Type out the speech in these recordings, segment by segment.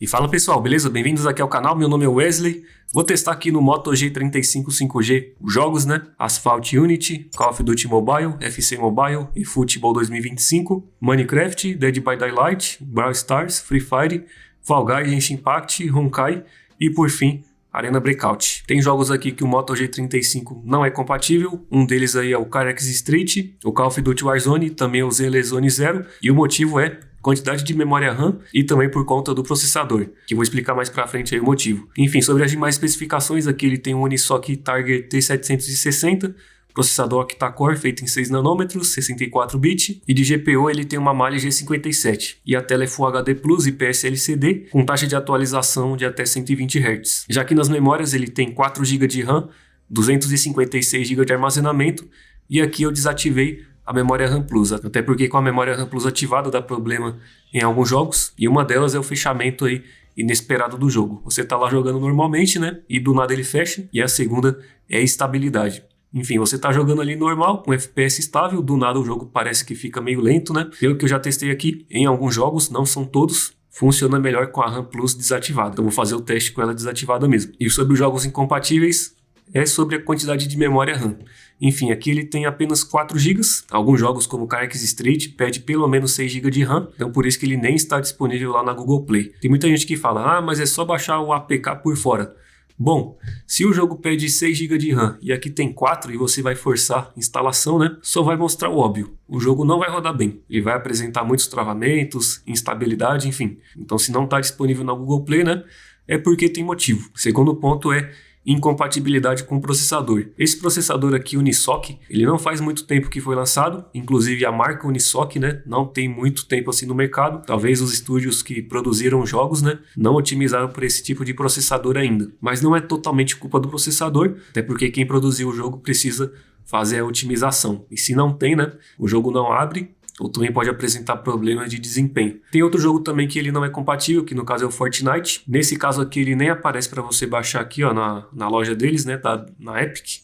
E fala pessoal, beleza? Bem-vindos aqui ao canal, meu nome é Wesley. Vou testar aqui no Moto G35 5G os jogos, né? Asphalt Unity, Call of Duty Mobile, FC Mobile, eFootball 2025, Minecraft, Dead by Daylight, Brawl Stars, Free Fire, Fall Guys, Genshin Impact, Honkai e por fim, Arena Breakout. Tem jogos aqui que o Moto G35 não é compatível, um deles aí é o Carex Street, o Call of Duty Warzone, também o ZL Zero e o motivo é quantidade de memória RAM e também por conta do processador, que vou explicar mais pra frente aí o motivo. Enfim, sobre as demais especificações, aqui ele tem um Unisoc Target T760, processador octa-core feito em 6 nanômetros, 64 bits, e de GPU ele tem uma Mali G57, e a tela é Full HD Plus IPS LCD, com taxa de atualização de até 120 Hz. Já que nas memórias ele tem 4 GB de RAM, 256 GB de armazenamento, e aqui eu desativei a memória RAM Plus, até porque com a memória RAM Plus ativada dá problema em alguns jogos, e uma delas é o fechamento aí inesperado do jogo. Você tá lá jogando normalmente, né, e do nada ele fecha, e a segunda é a estabilidade. Enfim, você tá jogando ali normal, com FPS estável, do nada o jogo parece que fica meio lento, né, pelo que eu já testei aqui, em alguns jogos, não são todos, funciona melhor com a RAM Plus desativada. Então vou fazer o teste com ela desativada mesmo. E sobre os jogos incompatíveis, é sobre a quantidade de memória RAM. Enfim, aqui ele tem apenas 4 GB. Alguns jogos como Carex Street pede pelo menos 6 GB de RAM, então por isso que ele nem está disponível lá na Google Play. Tem muita gente que fala, mas é só baixar o APK por fora. Bom, se o jogo pede 6 GB de RAM e aqui tem 4 e você vai forçar a instalação, né? Só vai mostrar o óbvio. O jogo não vai rodar bem. Ele vai apresentar muitos travamentos, instabilidade, enfim. Então se não está disponível na Google Play, né? É porque tem motivo. O segundo ponto é incompatibilidade com o processador. Esse processador aqui, Unisoc, ele não faz muito tempo que foi lançado, inclusive a marca Unisoc, né, não tem muito tempo assim no mercado. Talvez os estúdios que produziram jogos, né, não otimizaram por esse tipo de processador ainda. Mas não é totalmente culpa do processador, até porque quem produziu o jogo precisa fazer a otimização. E se não tem, né, o jogo não abre, ou também pode apresentar problemas de desempenho. Tem outro jogo também que ele não é compatível, que no caso é o Fortnite. Nesse caso aqui ele nem aparece para você baixar aqui, ó, na loja deles, né, na Epic.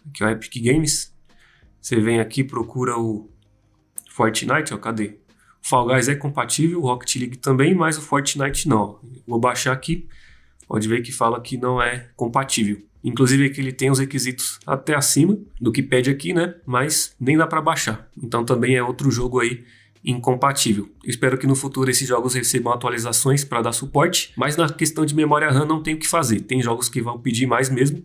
Aqui é o Epic Games. Você vem aqui, procura o Fortnite, ó, cadê? O Fall Guys é compatível, o Rocket League também, mas o Fortnite não. Vou baixar aqui, pode ver que fala que não é compatível. Inclusive aqui ele tem os requisitos até acima do que pede aqui, né? Mas nem dá para baixar. Então também é outro jogo aí incompatível. Eu espero que no futuro esses jogos recebam atualizações para dar suporte, mas na questão de memória RAM não tem o que fazer. Tem jogos que vão pedir mais mesmo,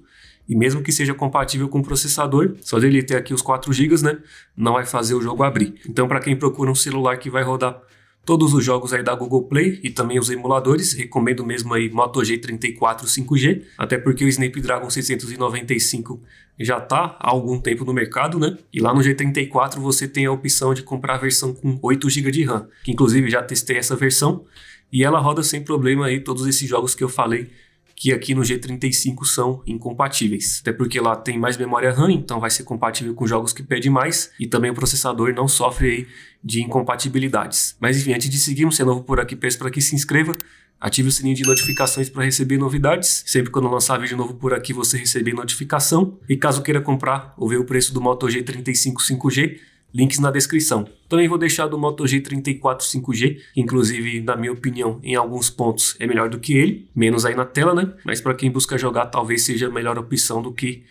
e mesmo que seja compatível com o processador, só dele ter aqui os 4 GB, né? Não vai fazer o jogo abrir. Então para quem procura um celular que vai rodar todos os jogos aí da Google Play e também os emuladores, recomendo mesmo aí Moto G34 5G, até porque o Snapdragon 695 já está há algum tempo no mercado, né? E lá no G34 você tem a opção de comprar a versão com 8 GB de RAM, que inclusive já testei essa versão e ela roda sem problema aí todos esses jogos que eu falei que aqui no G35 são incompatíveis. Até porque lá tem mais memória RAM, então vai ser compatível com jogos que pedem mais, e também o processador não sofre aí de incompatibilidades. Mas enfim, antes de seguirmos, se é novo por aqui, peço para que se inscreva, ative o sininho de notificações para receber novidades. Sempre quando eu lançar vídeo novo por aqui, você receber notificação. E caso queira comprar ou ver o preço do Moto G35 5G, links na descrição. Também vou deixar do Moto G34 5G, que inclusive, na minha opinião, em alguns pontos é melhor do que ele, menos aí na tela, né? Mas para quem busca jogar, talvez seja a melhor opção do que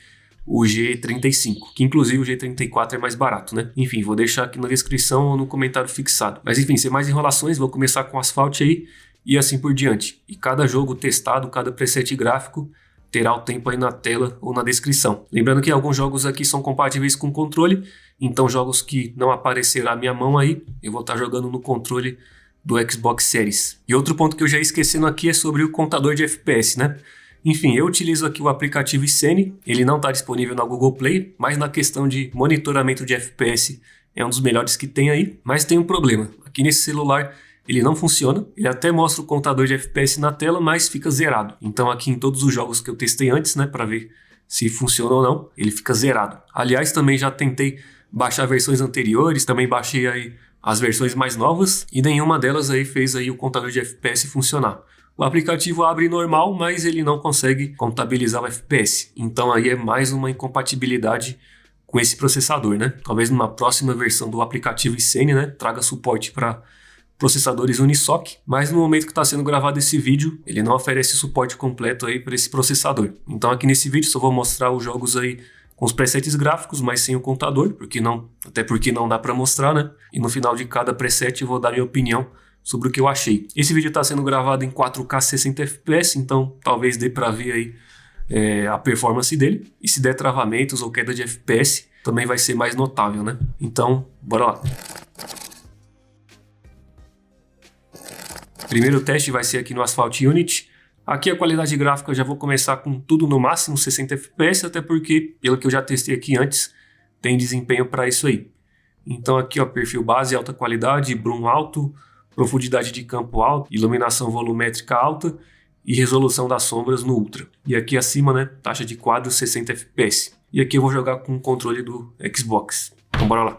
o G35, que inclusive o G34 é mais barato, né? Enfim, vou deixar aqui na descrição ou no comentário fixado. Mas enfim, sem mais enrolações, vou começar com Asphalt aí e assim por diante. E cada jogo testado, cada preset gráfico, terá o tempo aí na tela ou na descrição. Lembrando que alguns jogos aqui são compatíveis com controle, então jogos que não aparecerá a minha mão aí, eu vou estar jogando no controle do Xbox Series. E outro ponto que eu já ia esquecendo aqui é sobre o contador de FPS, né? Enfim, eu utilizo aqui o aplicativo Scene, ele não está disponível na Google Play, mas na questão de monitoramento de FPS é um dos melhores que tem aí, mas tem um problema. Aqui nesse celular ele não funciona, ele até mostra o contador de FPS na tela, mas fica zerado. Então aqui em todos os jogos que eu testei antes, né, para ver se funciona ou não, ele fica zerado. Aliás, também já tentei baixar versões anteriores, também baixei aí as versões mais novas e nenhuma delas aí fez aí o contador de FPS funcionar. O aplicativo abre normal, mas ele não consegue contabilizar o FPS. Então aí é mais uma incompatibilidade com esse processador, né? Talvez numa próxima versão do aplicativo Scene, né, traga suporte para processadores Unisoc, mas no momento que está sendo gravado esse vídeo, ele não oferece suporte completo aí para esse processador. Então aqui nesse vídeo só vou mostrar os jogos aí com os presets gráficos, mas sem o contador, até porque não dá para mostrar, né? E no final de cada preset eu vou dar minha opinião sobre o que eu achei. Esse vídeo está sendo gravado em 4K 60 FPS, então talvez dê para ver aí a performance dele. E se der travamentos ou queda de FPS, também vai ser mais notável, né? Então, bora lá. Primeiro teste vai ser aqui no Asphalt Unity. Aqui a qualidade gráfica eu já vou começar com tudo no máximo 60 FPS, até porque, pelo que eu já testei aqui antes, tem desempenho para isso aí. Então aqui, ó, perfil base, alta qualidade, Bloom alto, profundidade de campo alta, iluminação volumétrica alta e resolução das sombras no Ultra. E aqui acima, né, taxa de quadro 60 FPS. E aqui eu vou jogar com o controle do Xbox. Então bora lá.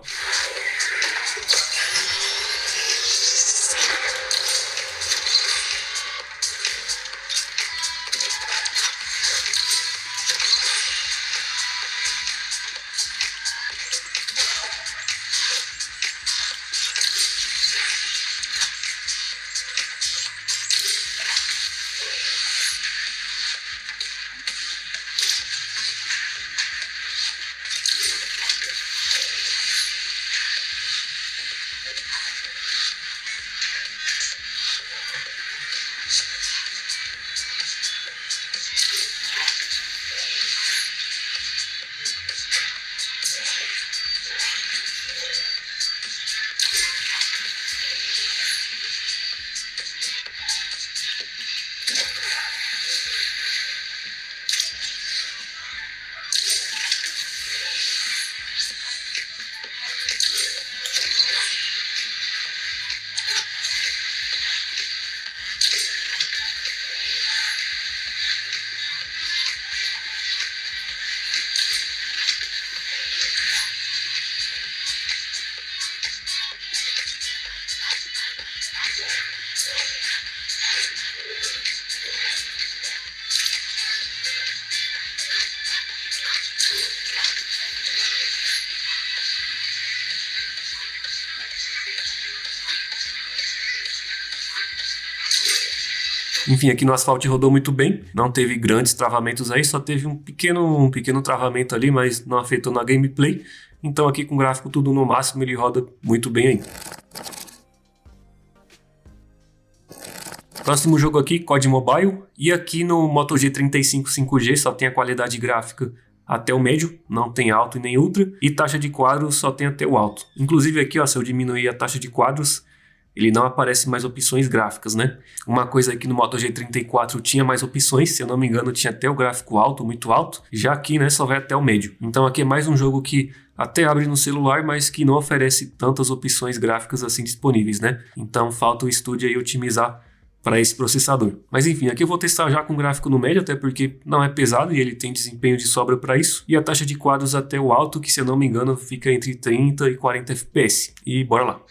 Enfim, aqui no Asphalt rodou muito bem, não teve grandes travamentos aí, só teve um pequeno travamento ali, mas não afetou na gameplay. Então aqui com o gráfico tudo no máximo, ele roda muito bem aí. Próximo jogo aqui, COD Mobile, e aqui no Moto G35 5G só tem a qualidade gráfica até o médio, não tem alto e nem ultra, e taxa de quadros só tem até o alto. Inclusive aqui, ó, se eu diminuir a taxa de quadros, ele não aparece mais opções gráficas, né? Uma coisa aqui no Moto G34 tinha mais opções, se eu não me engano tinha até o gráfico alto, muito alto, já aqui, né, só vai até o médio. Então aqui é mais um jogo que até abre no celular, mas que não oferece tantas opções gráficas assim disponíveis, né? Então falta o estúdio aí otimizar para esse processador. Mas enfim, aqui eu vou testar já com gráfico no médio, até porque não é pesado e ele tem desempenho de sobra para isso. E a taxa de quadros até o alto, que se eu não me engano fica entre 30 e 40 FPS. E bora lá.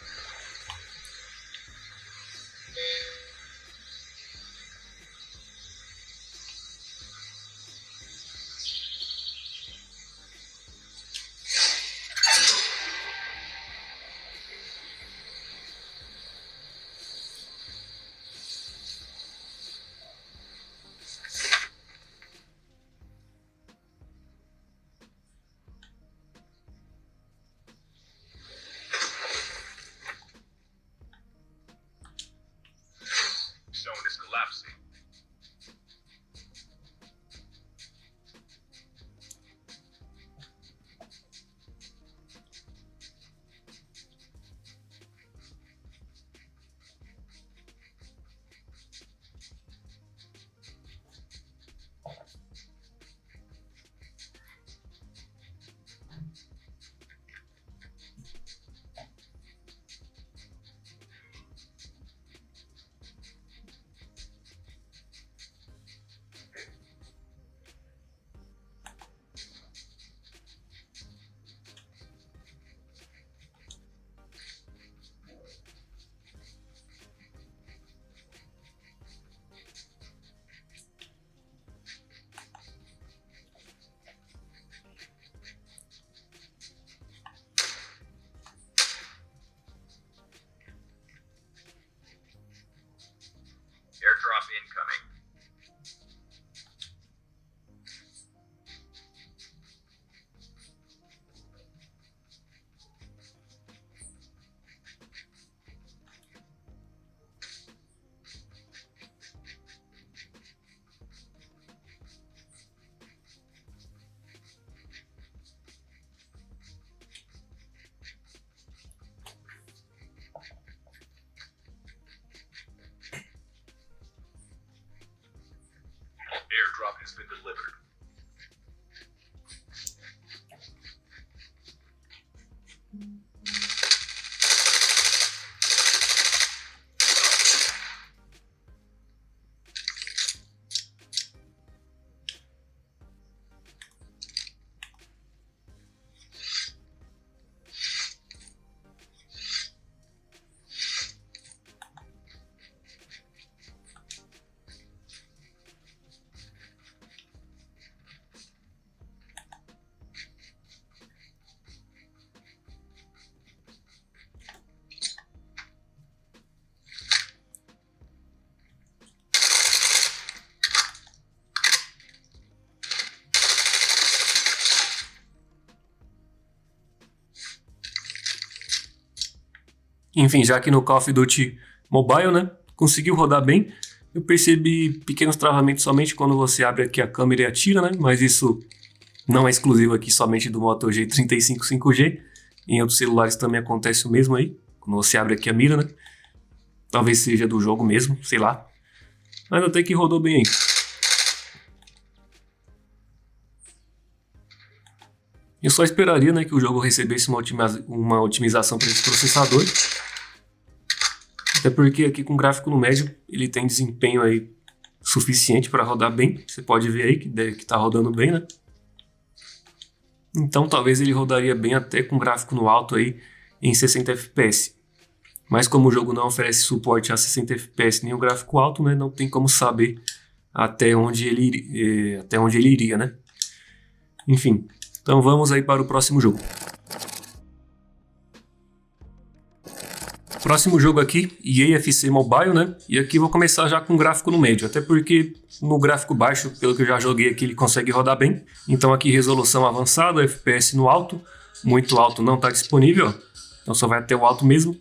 Enfim, já que no Call of Duty Mobile, né, conseguiu rodar bem. Eu percebi pequenos travamentos somente quando você abre aqui a câmera e atira, né, mas isso não é exclusivo aqui somente do Moto G35 5G. Em outros celulares também acontece o mesmo aí, quando você abre aqui a mira, né. Talvez seja do jogo mesmo, sei lá. Mas até que rodou bem aí. Eu só esperaria, né, que o jogo recebesse uma otimização para esse processador. Até porque aqui com gráfico no médio ele tem desempenho aí suficiente para rodar bem. Você pode ver aí que está rodando bem, né? Então talvez ele rodaria bem até com gráfico no alto aí em 60 FPS. Mas como o jogo não oferece suporte a 60 FPS nem o gráfico alto, né, não tem como saber até onde ele iria, né? Enfim, então vamos aí para o próximo jogo. Próximo jogo aqui, EA FC Mobile, né? E aqui vou começar já com gráfico no médio, até porque no gráfico baixo, pelo que eu já joguei aqui, ele consegue rodar bem. Então aqui resolução avançada, FPS no alto, muito alto não está disponível, ó. Então só vai até o alto mesmo.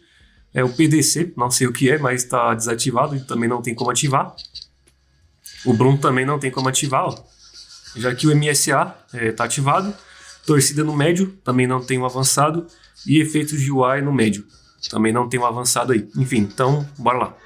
É o PDC, não sei o que é, mas está desativado e também não tem como ativar. O Bloom também não tem como ativar, ó. Já que o MSA está ativado. Torcida no médio, também não tem um avançado. E efeitos de UI no médio. Também não tem um avançado aí. Enfim, então, bora lá.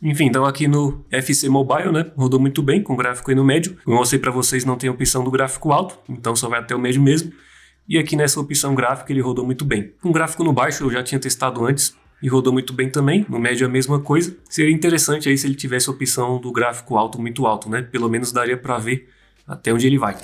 Enfim, então aqui no FC Mobile, né, rodou muito bem, com gráfico aí no médio. Como eu mostrei para vocês, não tem opção do gráfico alto, então só vai até o médio mesmo. E aqui nessa opção gráfica ele rodou muito bem. Com gráfico no baixo eu já tinha testado antes e rodou muito bem também, no médio a mesma coisa. Seria interessante aí se ele tivesse a opção do gráfico alto muito alto, né? Pelo menos daria para ver até onde ele vai.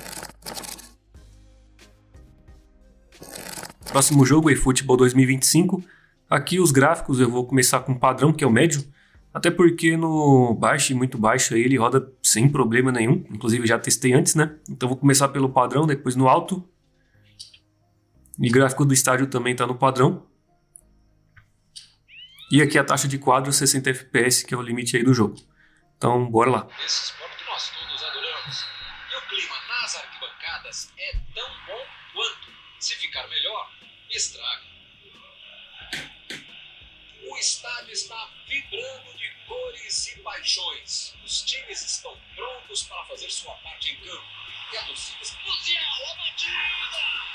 Próximo jogo é eFootball 2025. Aqui os gráficos eu vou começar com o padrão, que é o médio. Até porque no baixo e muito baixo aí ele roda sem problema nenhum. Inclusive já testei antes, né? Então vou começar pelo padrão, depois no alto. E gráfico do estádio também está no padrão. E aqui a taxa de quadro 60 FPS, que é o limite aí do jogo. Então bora lá. Esse esporte que nós todos adoramos. E o clima nas arquibancadas é tão bom quanto. Se ficar melhor, estraga. O estádio está vibrando de cores e paixões. Os times estão prontos para fazer sua parte em campo. E a torcida explosiva, a batida!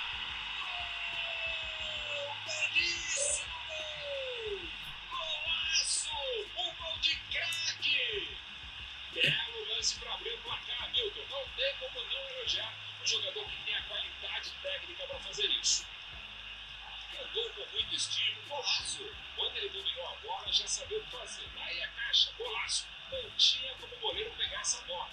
Belíssimo gol! Golaço! Um gol de craque! Belo lance para abrir o placar, Milton. Não tem como não elogiar um jogador que tem a qualidade técnica para fazer isso. Um gol com muito estilo, golaço. Quando ele dominou a bola, já sabia o que fazer. Daí a caixa, golaço. Não tinha como o goleiro pegar essa bola.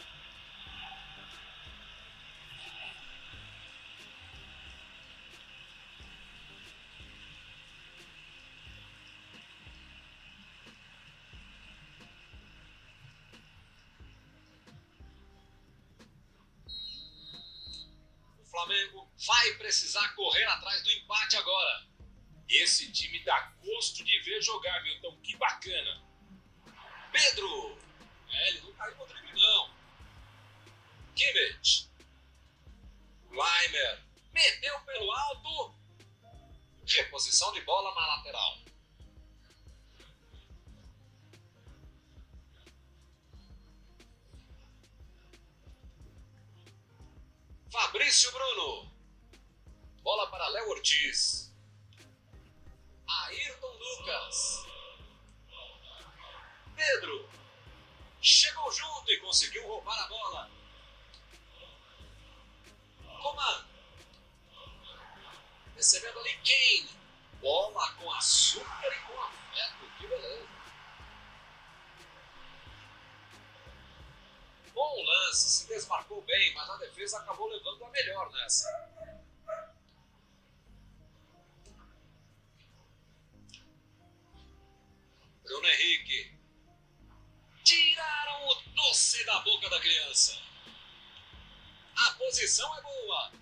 O Flamengo vai precisar correr atrás do empate agora. Esse time dá gosto de ver jogar, Milton. Que bacana. Pedro. Ele não caiu no drible, não. Kimmich. Leimer. Meteu pelo alto. Reposição de bola na lateral. Fabrício Bruno. Bola para Léo Ortiz. Ayrton Lucas. Pedro. Chegou junto e conseguiu roubar a bola. Coman. Recebendo ali Kane. Bola com açúcar e com afeto. Que beleza. Bom lance, se desmarcou bem, mas a defesa acabou levando a melhor nessa. Bruno Henrique. Tiraram o doce da boca da criança. A posição é boa.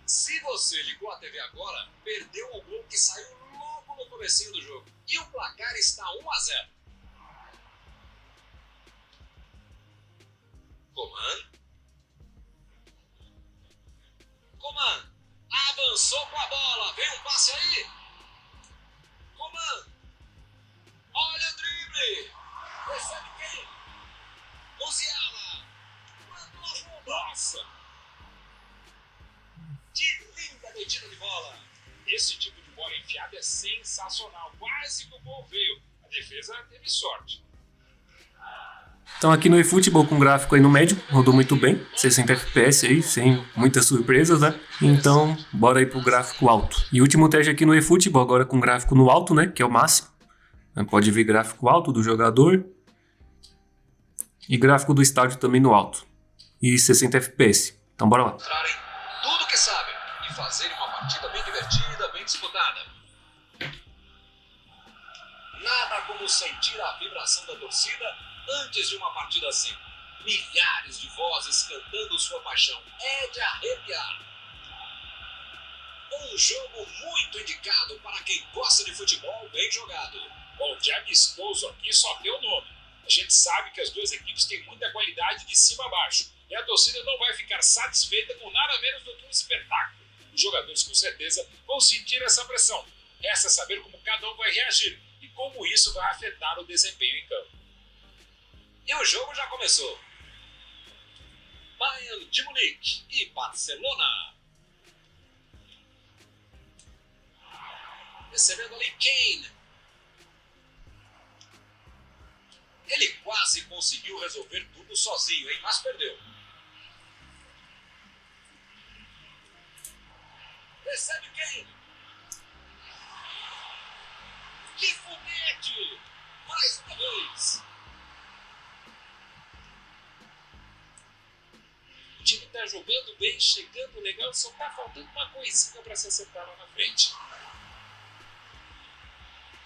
Se você ligou a TV agora, perdeu o gol que saiu logo no comecinho do jogo. E o placar está 1-0. Coman. Avançou com a bola. Vem um passe aí. Coman. Olha o drible. Recebe quem? Musiala. Mandou a bomba. Nossa. Que linda metida de bola. Esse tipo de bola enfiada é sensacional. Quase que o gol veio. A defesa teve sorte. Então aqui no eFootball com gráfico aí no médio, rodou muito bem, 60 FPS aí, sem muitas surpresas, né? Então, bora aí pro gráfico alto. E último teste aqui no eFootball, agora com gráfico no alto, né? Que é o máximo. Pode ver gráfico alto do jogador. E gráfico do estádio também no alto. E 60 FPS. Então bora lá. Mostrarem tudo que sabem e fazerem uma partida bem divertida, bem disputada. Nada como sentir a vibração da torcida antes de uma partida assim. Milhares de vozes cantando sua paixão. É de arrepiar. Um jogo muito indicado para quem gosta de futebol bem jogado. Bom, de amistoso aqui só tem o nome. A gente sabe que as duas equipes têm muita qualidade de cima a baixo. E a torcida não vai ficar satisfeita com nada menos do que um espetáculo. Os jogadores com certeza vão sentir essa pressão. Resta saber como cada um vai reagir e como isso vai afetar o desempenho em campo. E o jogo já começou. Bayern de Munique e Barcelona. Recebendo ali Kane. conseguiu resolver tudo sozinho, hein? Mas perdeu. Recebe quem? Que foguete! Mais uma vez. O time tá jogando bem, chegando legal, só tá faltando uma coisinha para se acertar lá na frente.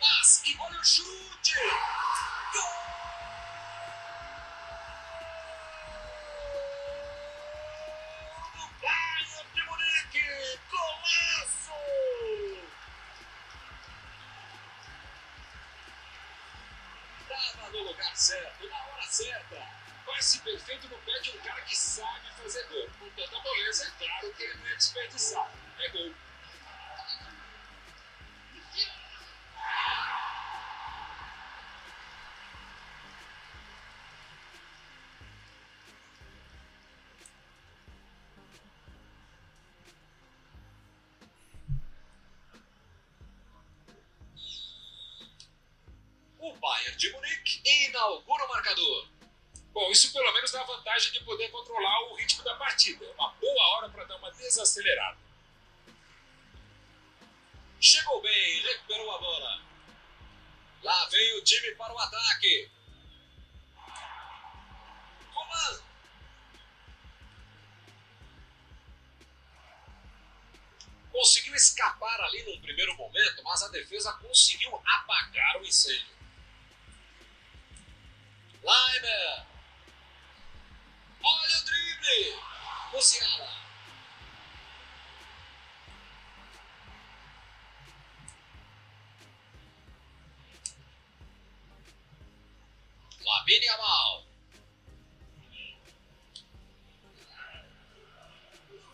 Mas que olha o chute! Gol! Bayern de Munique! Golaço! Tava no lugar certo, na hora certa. Passe perfeito no pé de um cara que sabe fazer gol. Com tanta moleza, é claro que ele não é desperdiçado. É gol. O Bayern de Munique inaugura o marcador. Bom, isso pelo menos dá a vantagem de poder controlar o ritmo da partida. É uma boa hora para dar uma desacelerada. Chegou bem, recuperou a bola. Lá vem o time para o ataque. Coman. Conseguiu escapar ali num primeiro momento, mas a defesa conseguiu apagar o incêndio. Leimer. Olha o drible. Musiala. Lamine Yamal.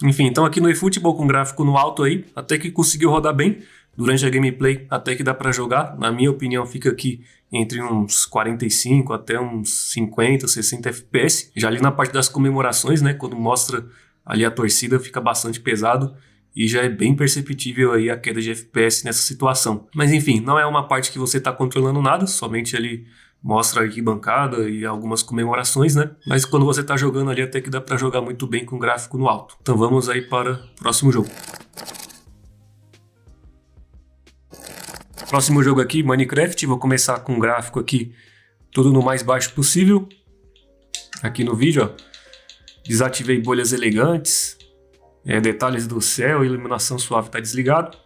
Enfim, então aqui no eFootball com gráfico no alto aí, até que conseguiu rodar bem. Durante a gameplay até que dá para jogar. Na minha opinião fica aqui entre uns 45 até uns 50, 60 FPS. Já ali na parte das comemorações, né, quando mostra ali a torcida fica bastante pesado. E já é bem perceptível aí a queda de FPS nessa situação. Mas enfim, não é uma parte que você está controlando nada, somente ali mostra a arquibancada e algumas comemorações, né? Mas quando você está jogando ali até que dá para jogar muito bem com o gráfico no alto. Então vamos aí para o próximo jogo. Próximo jogo aqui, Minecraft. Vou começar com o gráfico aqui tudo no mais baixo possível. Aqui no vídeo, ó, desativei bolhas elegantes, detalhes do céu, iluminação suave está desligado.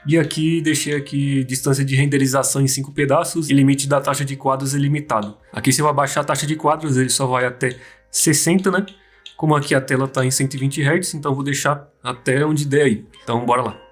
E aqui deixei aqui distância de renderização em 5 pedaços e limite da taxa de quadros ilimitado. Aqui se eu abaixar a taxa de quadros ele só vai até 60, né? Como aqui a tela está em 120 Hz, então vou deixar até onde der aí. Então bora lá.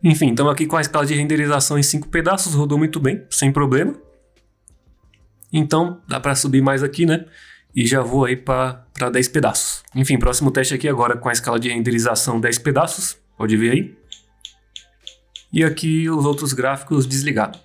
Enfim, estamos aqui com a escala de renderização em 5 pedaços, rodou muito bem, sem problema. Então, dá para subir mais aqui, né? E já vou aí para 10 pedaços. Enfim, próximo teste aqui agora com a escala de renderização 10 pedaços, pode ver aí. E aqui os outros gráficos desligados.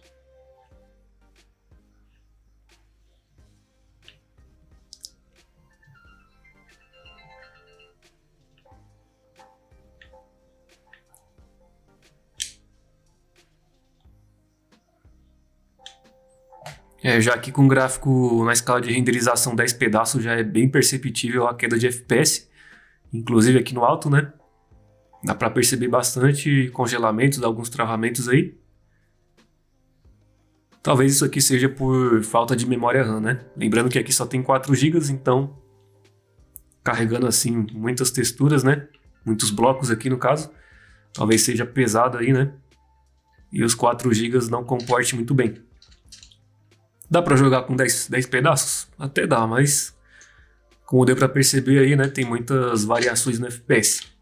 Já aqui com o gráfico na escala de renderização 10 pedaços já é bem perceptível a queda de FPS, inclusive aqui no alto, né? Dá para perceber bastante congelamentos, alguns travamentos aí. Talvez isso aqui seja por falta de memória RAM, né? Lembrando que aqui só tem 4 GB, então carregando assim muitas texturas, né? Muitos blocos aqui no caso. Talvez seja pesado aí, né? E os 4 GB não comporte muito bem. Dá pra jogar com 10 pedaços? Até dá, mas como deu pra perceber aí, né, tem muitas variações no FPS.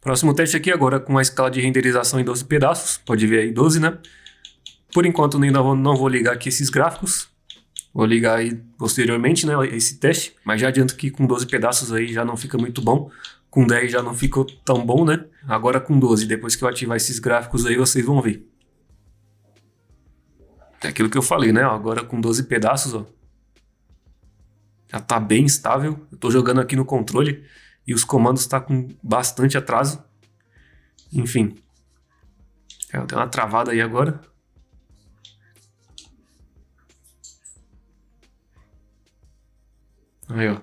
Próximo teste aqui agora com a escala de renderização em 12 pedaços, pode ver aí 12, né? Por enquanto ainda não vou ligar aqui esses gráficos, vou ligar aí posteriormente, né, esse teste, mas já adianto que com 12 pedaços aí já não fica muito bom, com 10 já não ficou tão bom, né? Agora com 12, depois que eu ativar esses gráficos aí vocês vão ver. É aquilo que eu falei, né? Agora com 12 pedaços, ó, já tá bem estável. Eu tô jogando aqui no controle e os comandos tá com bastante atraso. Enfim, deu uma travada aí agora. Aí, ó.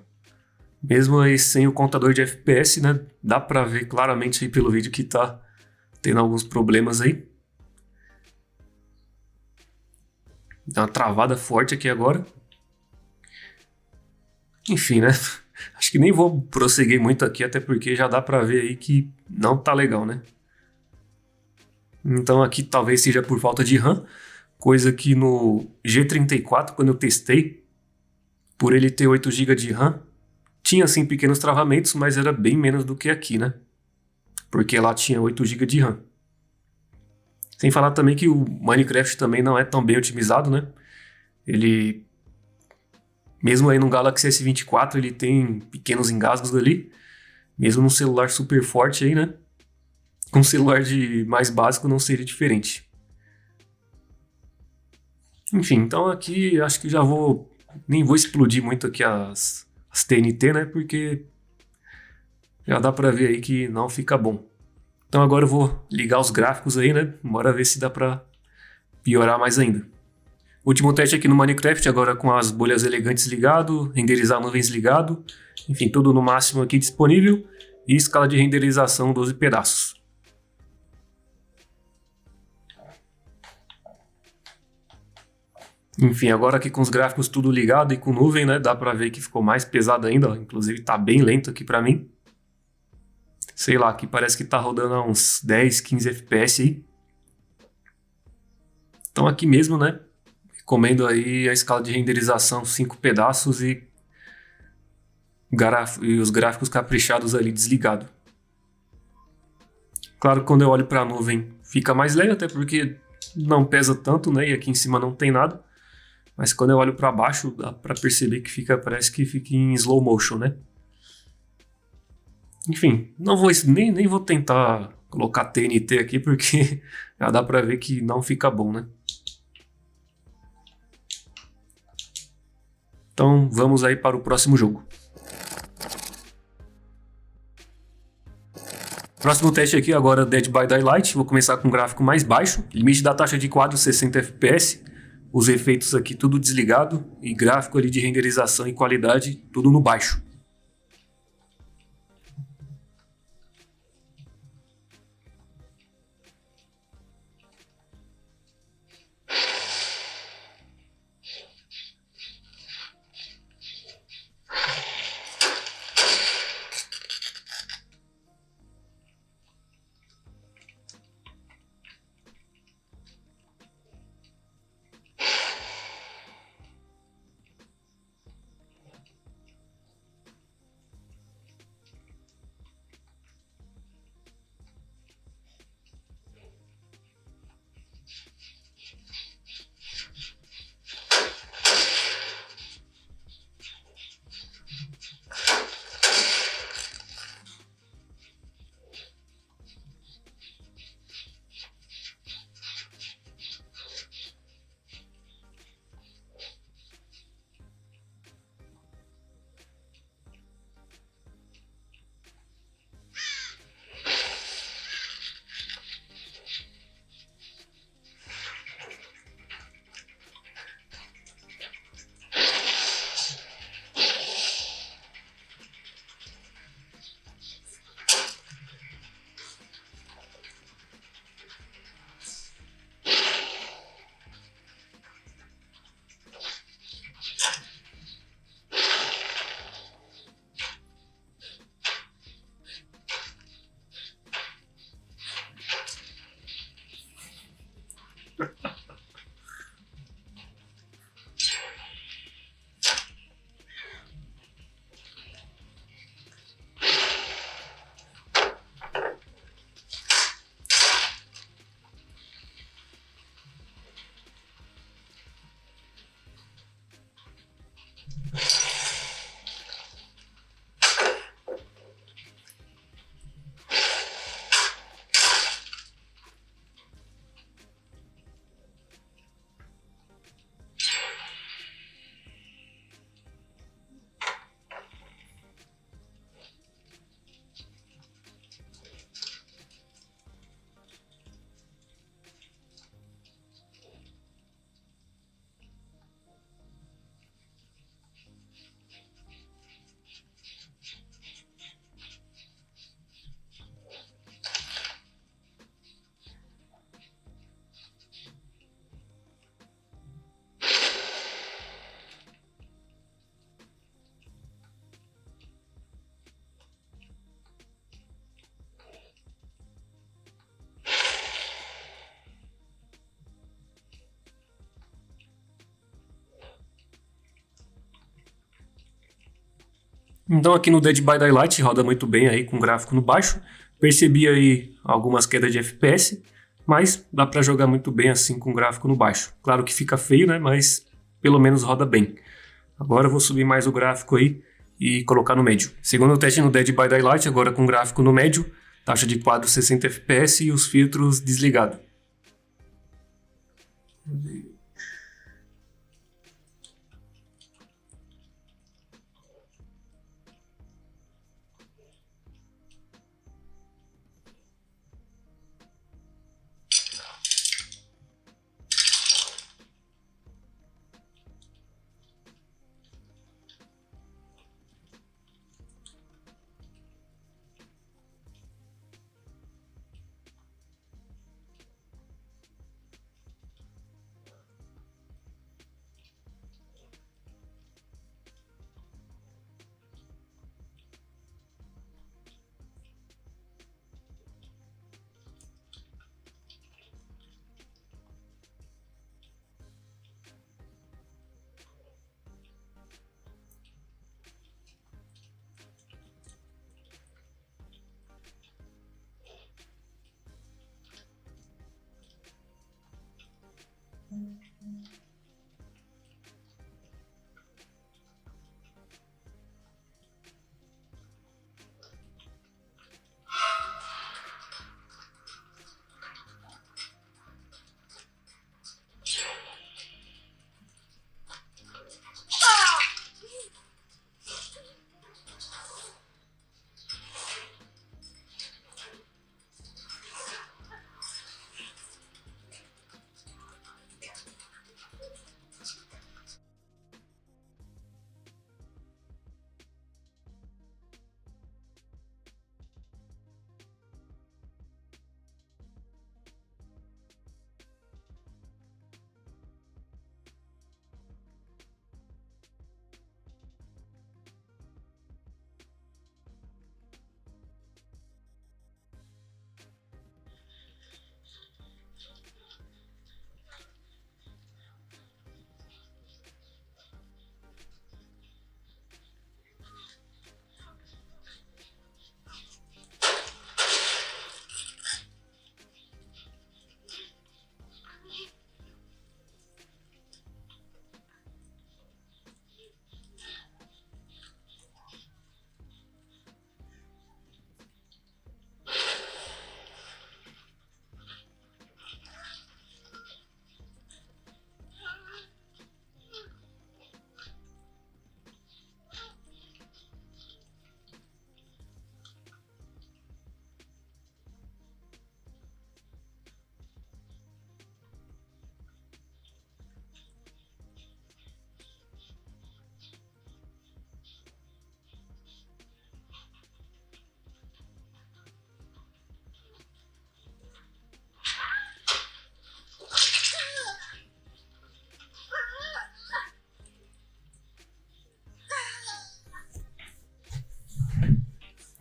Mesmo aí sem o contador de FPS, né? Dá pra ver claramente aí pelo vídeo que tá tendo alguns problemas aí. Dá uma travada forte aqui agora. Enfim, né? Acho que nem vou prosseguir muito aqui, até porque já dá pra ver aí que não tá legal, né? Então aqui talvez seja por falta de RAM, coisa que no G34, quando eu testei, por ele ter 8 GB de RAM, tinha sim pequenos travamentos, mas era bem menos do que aqui, né? Porque lá tinha 8 GB de RAM. Sem falar também que o Minecraft também não é tão bem otimizado, né? Ele, mesmo aí no Galaxy S24, ele tem pequenos engasgos ali. Mesmo num celular super forte aí, né? Com um celular de mais básico não seria diferente. Enfim, então aqui acho que já nem vou explodir muito aqui as TNT, né? Porque já dá pra ver aí que não fica bom. Então agora eu vou ligar os gráficos aí, né? Bora ver se dá pra piorar mais ainda. Último teste aqui no Minecraft, agora com as bolhas elegantes ligado, renderizar nuvens ligado. Enfim, tudo no máximo aqui disponível. E escala de renderização 12 pedaços. Enfim, agora aqui com os gráficos tudo ligado e com nuvem, né? Dá pra ver que ficou mais pesado ainda, ó. Inclusive tá bem lento aqui pra mim. Sei lá, aqui parece que tá rodando a uns 10, 15 FPS aí. Então aqui mesmo, né? Recomendo aí a escala de renderização 5 pedaços e os gráficos caprichados ali desligado. Claro que quando eu olho para a nuvem fica mais leve, até porque não pesa tanto, né? E aqui em cima não tem nada. Mas quando eu olho para baixo dá para perceber que parece que fica em slow motion, né? Enfim, não vou nem vou tentar colocar TNT aqui porque já dá para ver que não fica bom, né? Então vamos aí para o próximo jogo. Próximo teste aqui agora Dead by Daylight. Vou começar com um gráfico mais baixo. Limite da taxa de quadro 60 FPS. Os efeitos aqui tudo desligado. E gráfico ali de renderização e qualidade tudo no baixo. Então aqui no Dead by Daylight roda muito bem aí com gráfico no baixo. Percebi aí algumas quedas de FPS, mas dá para jogar muito bem assim com gráfico no baixo. Claro que fica feio, né? Mas pelo menos roda bem. Agora eu vou subir mais o gráfico aí e colocar no médio. Segundo teste no Dead by Daylight, agora com gráfico no médio, taxa de quadro 60 FPS e os filtros desligados.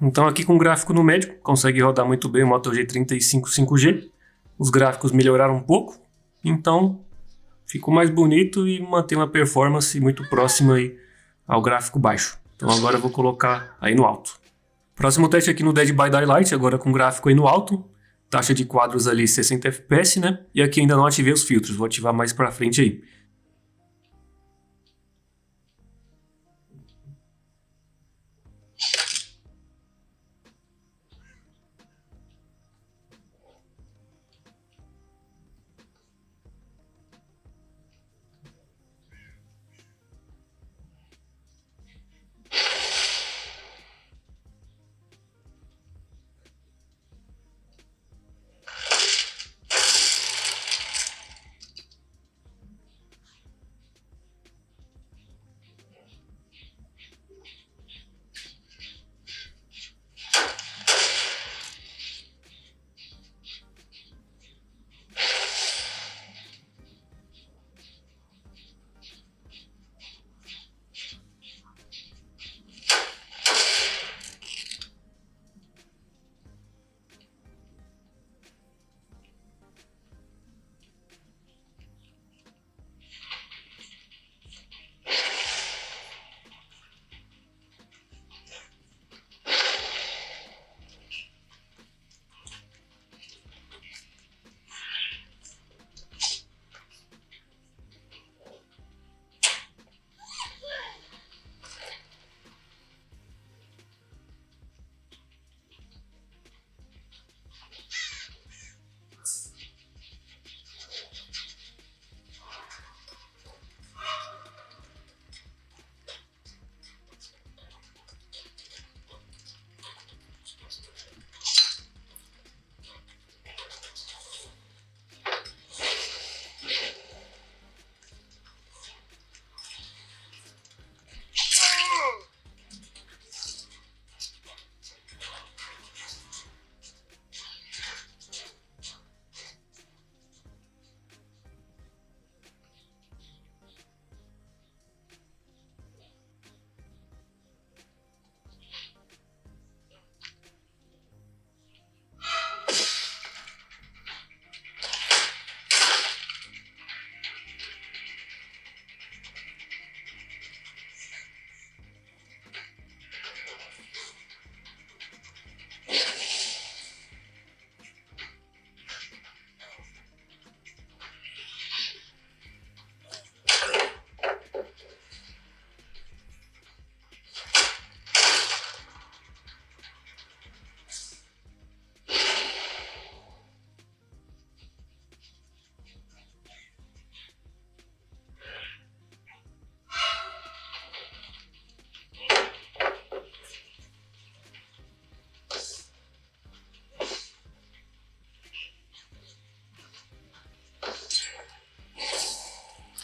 Então aqui com gráfico no médio, consegue rodar muito bem o Moto G35 5G. Os gráficos melhoraram um pouco, então ficou mais bonito e mantém uma performance muito próxima aí ao gráfico baixo. Então agora eu vou colocar aí no alto. Próximo teste aqui no Dead by Daylight, agora com gráfico aí no alto. Taxa de quadros ali 60 FPS, né? E aqui ainda não ativei os filtros, vou ativar mais pra frente aí.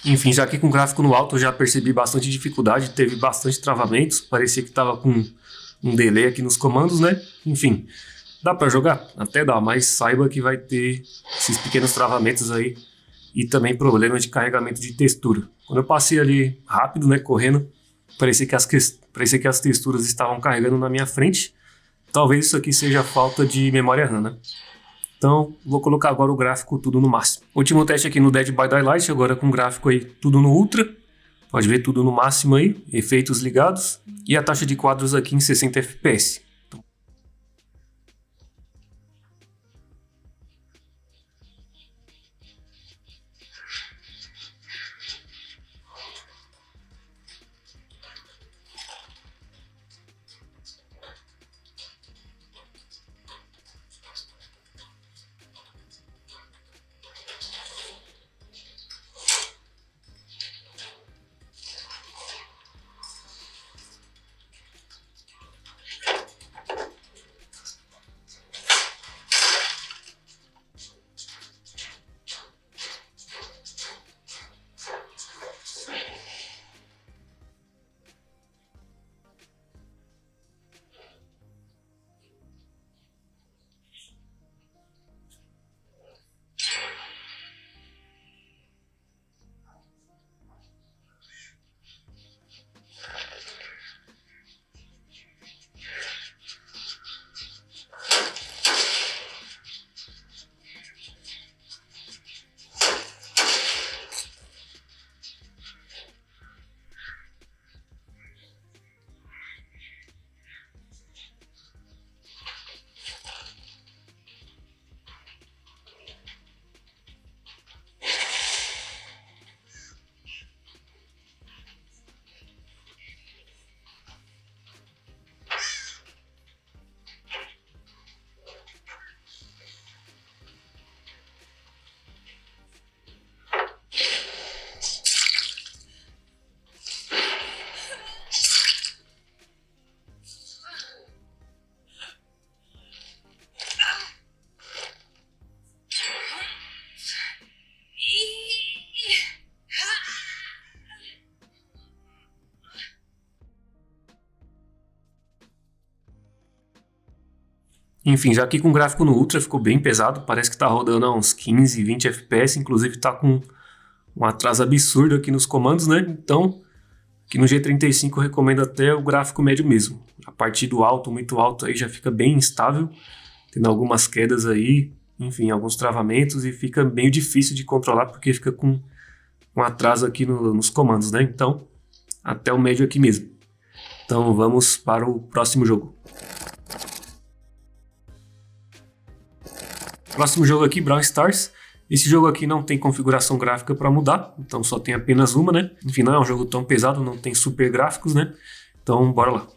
Enfim, já aqui com o gráfico no alto eu já percebi bastante dificuldade, teve bastante travamentos, parecia que estava com um delay aqui nos comandos, né? Enfim, dá para jogar? Até dá, mas saiba que vai ter esses pequenos travamentos aí e também problemas de carregamento de textura. Quando eu passei ali rápido, né, correndo, parecia que as texturas estavam carregando na minha frente. Talvez isso aqui seja falta de memória RAM, né? Então, vou colocar agora o gráfico tudo no máximo. Último teste aqui no Dead by Daylight, agora com o gráfico aí tudo no Ultra. Pode ver tudo no máximo aí, efeitos ligados. E a taxa de quadros aqui em 60 FPS. Enfim, já aqui com o gráfico no Ultra ficou bem pesado, parece que tá rodando a uns 15, 20 FPS, inclusive tá com um atraso absurdo aqui nos comandos, né? Então, aqui no G35 eu recomendo até o gráfico médio mesmo. A partir do alto, muito alto, aí já fica bem instável, tendo algumas quedas aí, enfim, alguns travamentos, e fica meio difícil de controlar porque fica com um atraso aqui nos comandos, né? Então, até o médio aqui mesmo. Então, vamos para o próximo jogo. Próximo jogo aqui, Brawl Stars. Esse jogo aqui não tem configuração gráfica para mudar, então só tem apenas uma, né? Enfim, não é um jogo tão pesado, não tem super gráficos, né? Então, bora lá.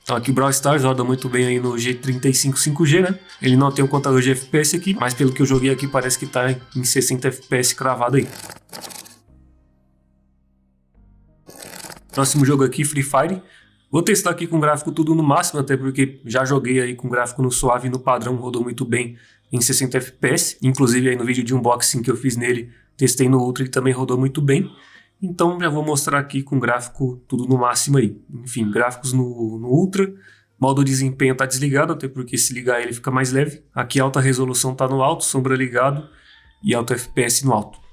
Então aqui o Brawl Stars roda muito bem aí no G35 5G, né? Ele não tem um contador de FPS aqui, mas pelo que eu joguei aqui parece que tá em 60 FPS cravado aí. Próximo jogo aqui, Free Fire. Vou testar aqui com gráfico tudo no máximo, até porque já joguei aí com gráfico no suave e no padrão, rodou muito bem em 60 FPS. Inclusive aí no vídeo de unboxing que eu fiz nele, testei no Ultra e também rodou muito bem. Então já vou mostrar aqui com gráfico tudo no máximo aí. Enfim, gráficos no Ultra. Modo desempenho está desligado, até porque se ligar ele fica mais leve. Aqui alta resolução está no alto, sombra ligado e alto FPS no alto.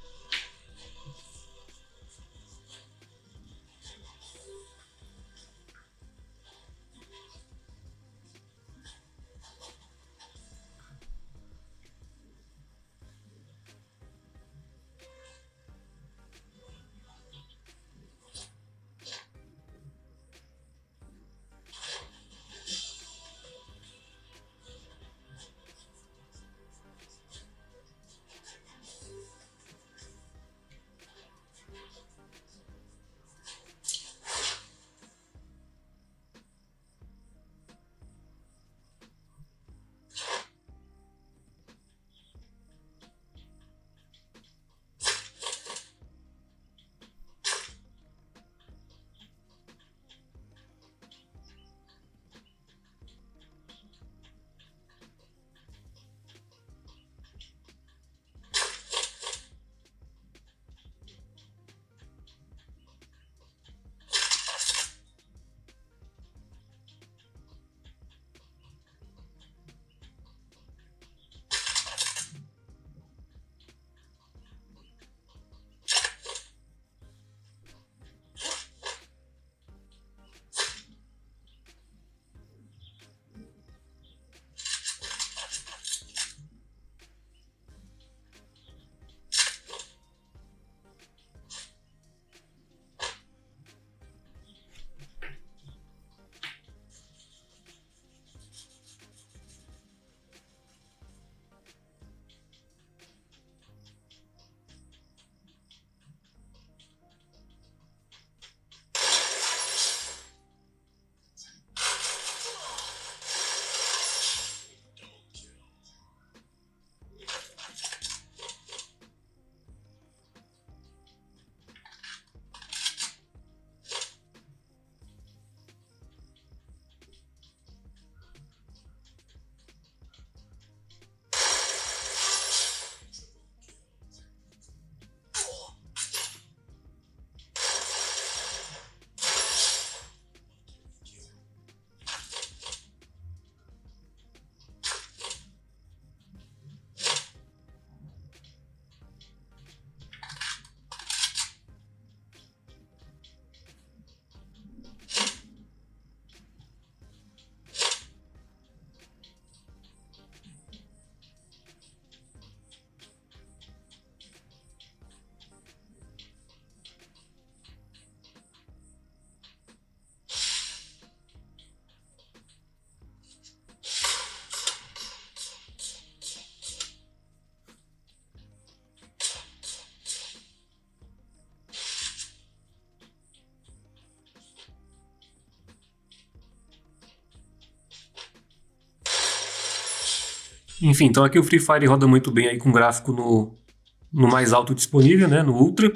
Enfim, então aqui o Free Fire roda muito bem aí com gráfico no mais alto disponível, né, no Ultra.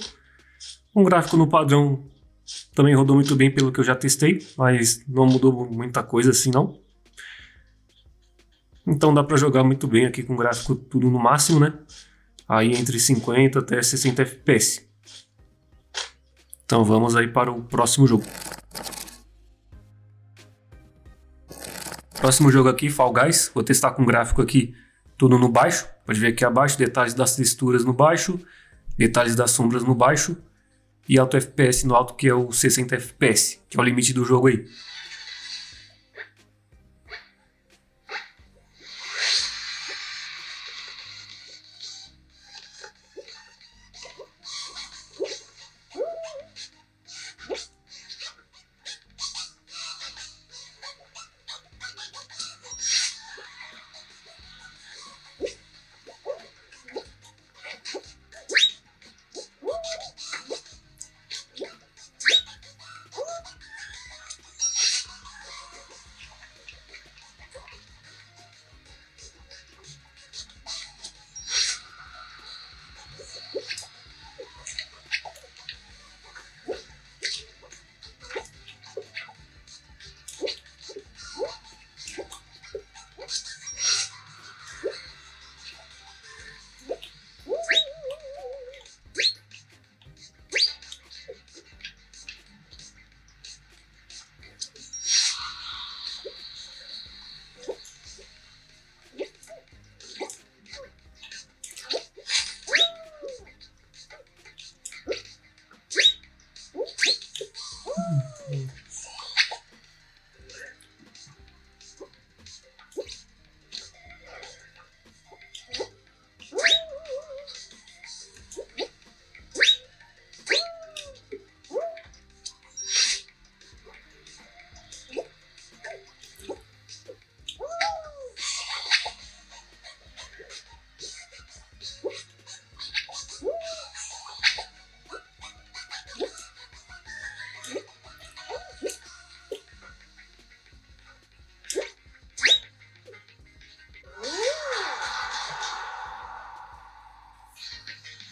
Um gráfico no padrão também rodou muito bem pelo que eu já testei, mas não mudou muita coisa assim não. Então dá para jogar muito bem aqui com gráfico tudo no máximo, né? Aí entre 50 até 60 FPS. Então vamos aí para o próximo jogo. Próximo jogo aqui, Fall Guys. Vou testar com gráfico aqui tudo no baixo. Pode ver aqui abaixo, detalhes das texturas no baixo, detalhes das sombras no baixo e alto FPS no alto, que é o 60 FPS, que é o limite do jogo aí.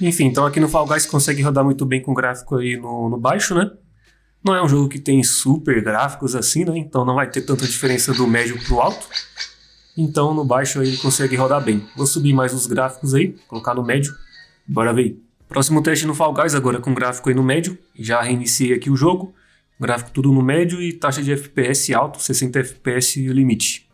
Enfim, então aqui no Fall Guys consegue rodar muito bem com gráfico aí no baixo, né? Não é um jogo que tem super gráficos assim, né? Então não vai ter tanta diferença do médio pro alto. Então no baixo aí ele consegue rodar bem. Vou subir mais os gráficos aí, colocar no médio. Bora ver. Próximo teste no Fall Guys agora com gráfico aí no médio. Já reiniciei aqui o jogo. Gráfico tudo no médio e taxa de FPS alto, 60 FPS limite.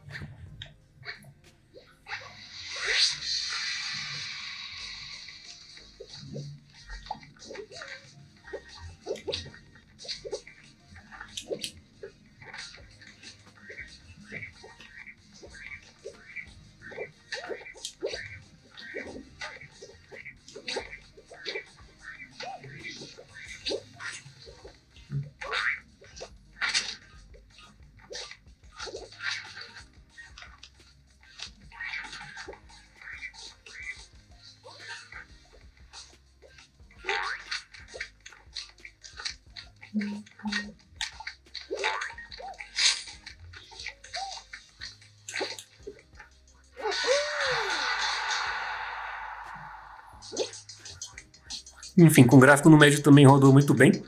Enfim, com o gráfico no médio também rodou muito bem.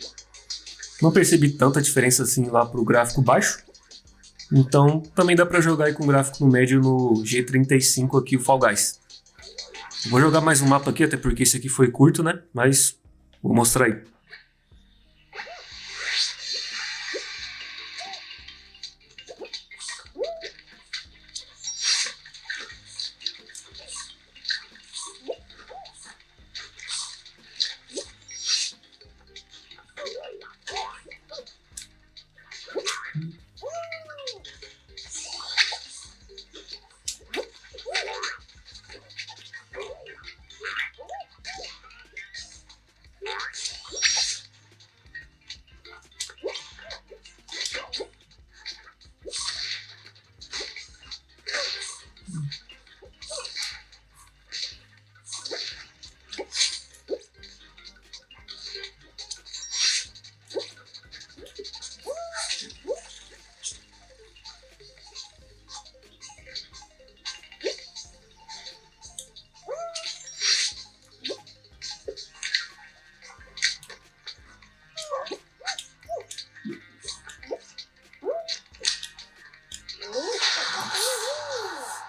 Não percebi tanta diferença assim lá pro gráfico baixo. Então também dá pra jogar aí com gráfico no médio no G35 aqui, o Fall Guys. Vou jogar mais um mapa aqui, até porque esse aqui foi curto, né? Mas vou mostrar aí.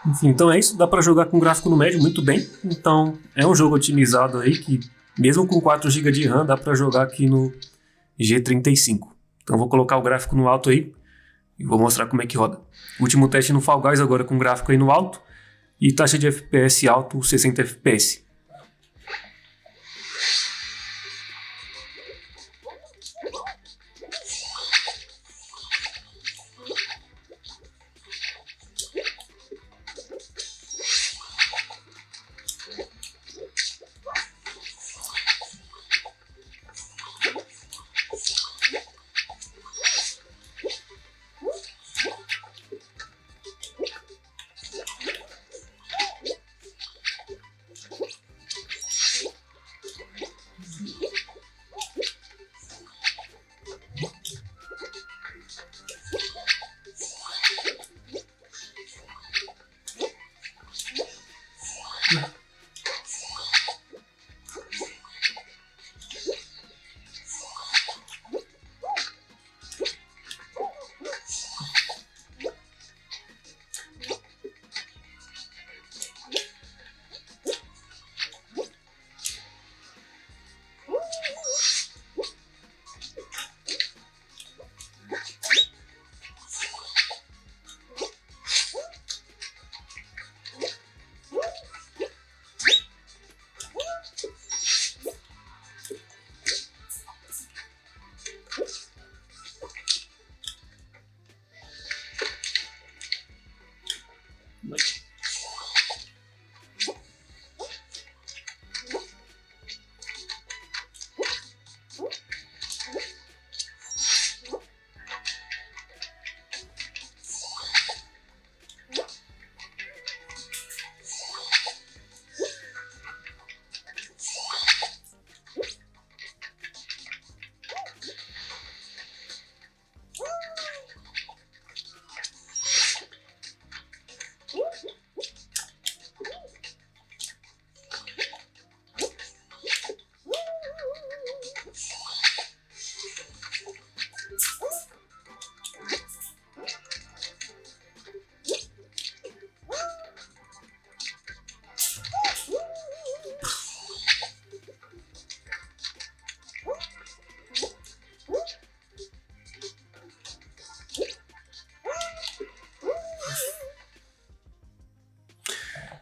Enfim, então é isso, dá para jogar com gráfico no médio muito bem. Então é um jogo otimizado aí que mesmo com 4 GB de RAM dá para jogar aqui no G35. Então vou colocar o gráfico no alto aí e vou mostrar como é que roda. Último teste no Fall Guys agora com gráfico aí no alto e taxa de FPS alto, 60 FPS.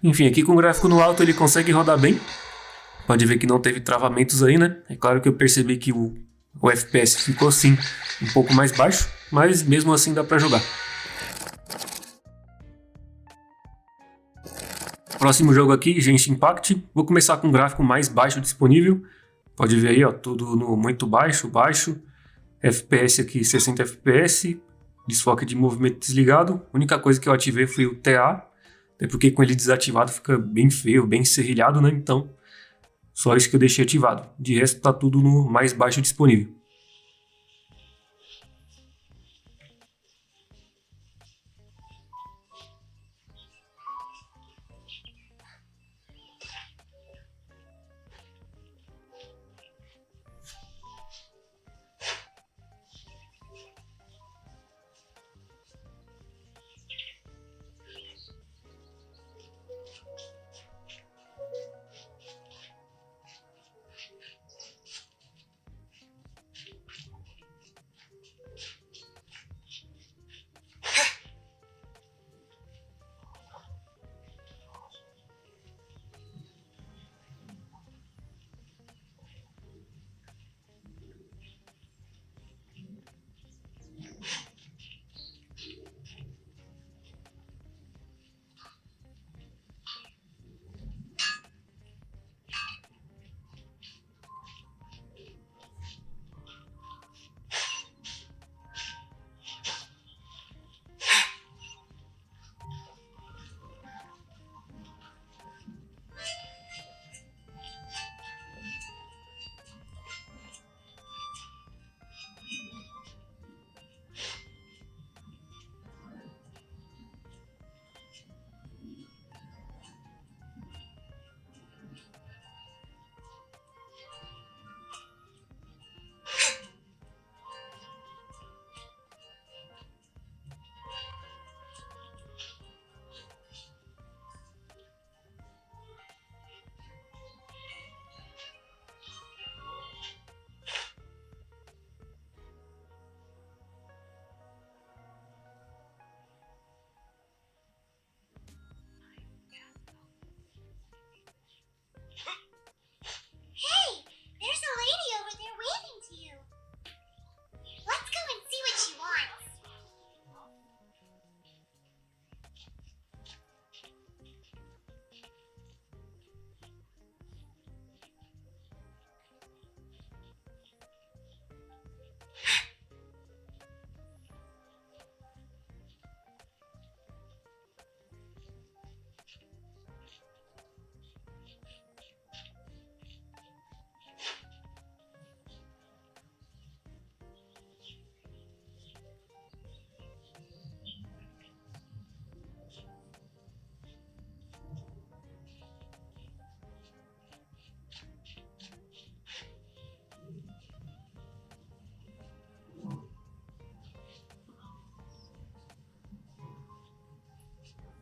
Enfim, aqui com o gráfico no alto ele consegue rodar bem. Pode ver que não teve travamentos aí, né? É claro que eu percebi que o FPS ficou assim um pouco mais baixo, mas mesmo assim dá para jogar. Próximo jogo aqui, Genshin Impact. Vou começar com o gráfico mais baixo disponível. Pode ver aí, ó, tudo no muito baixo, baixo. FPS aqui 60 FPS. Desfoque de movimento desligado. A única coisa que eu ativei foi o TA. Até porque com ele desativado fica bem feio, bem serrilhado, né? Então, só isso que eu deixei ativado. De resto, tá tudo no mais baixo disponível.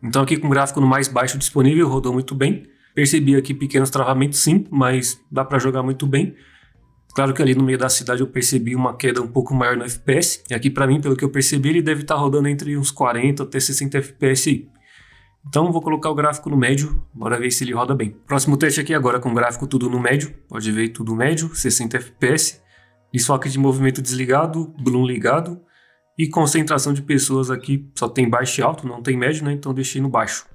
Então aqui com o gráfico no mais baixo disponível, rodou muito bem. Percebi aqui pequenos travamentos sim, mas dá para jogar muito bem. Claro que ali no meio da cidade eu percebi uma queda um pouco maior no FPS. E aqui para mim, pelo que eu percebi, ele deve estar rodando entre uns 40 até 60 FPS aí. Então vou colocar o gráfico no médio, bora ver se ele roda bem. Próximo teste aqui agora com o gráfico tudo no médio. Pode ver tudo médio, 60 FPS. Desfoque de movimento desligado, bloom ligado. E concentração de pessoas aqui só tem baixo e alto, não tem médio, né? Então deixei no baixo.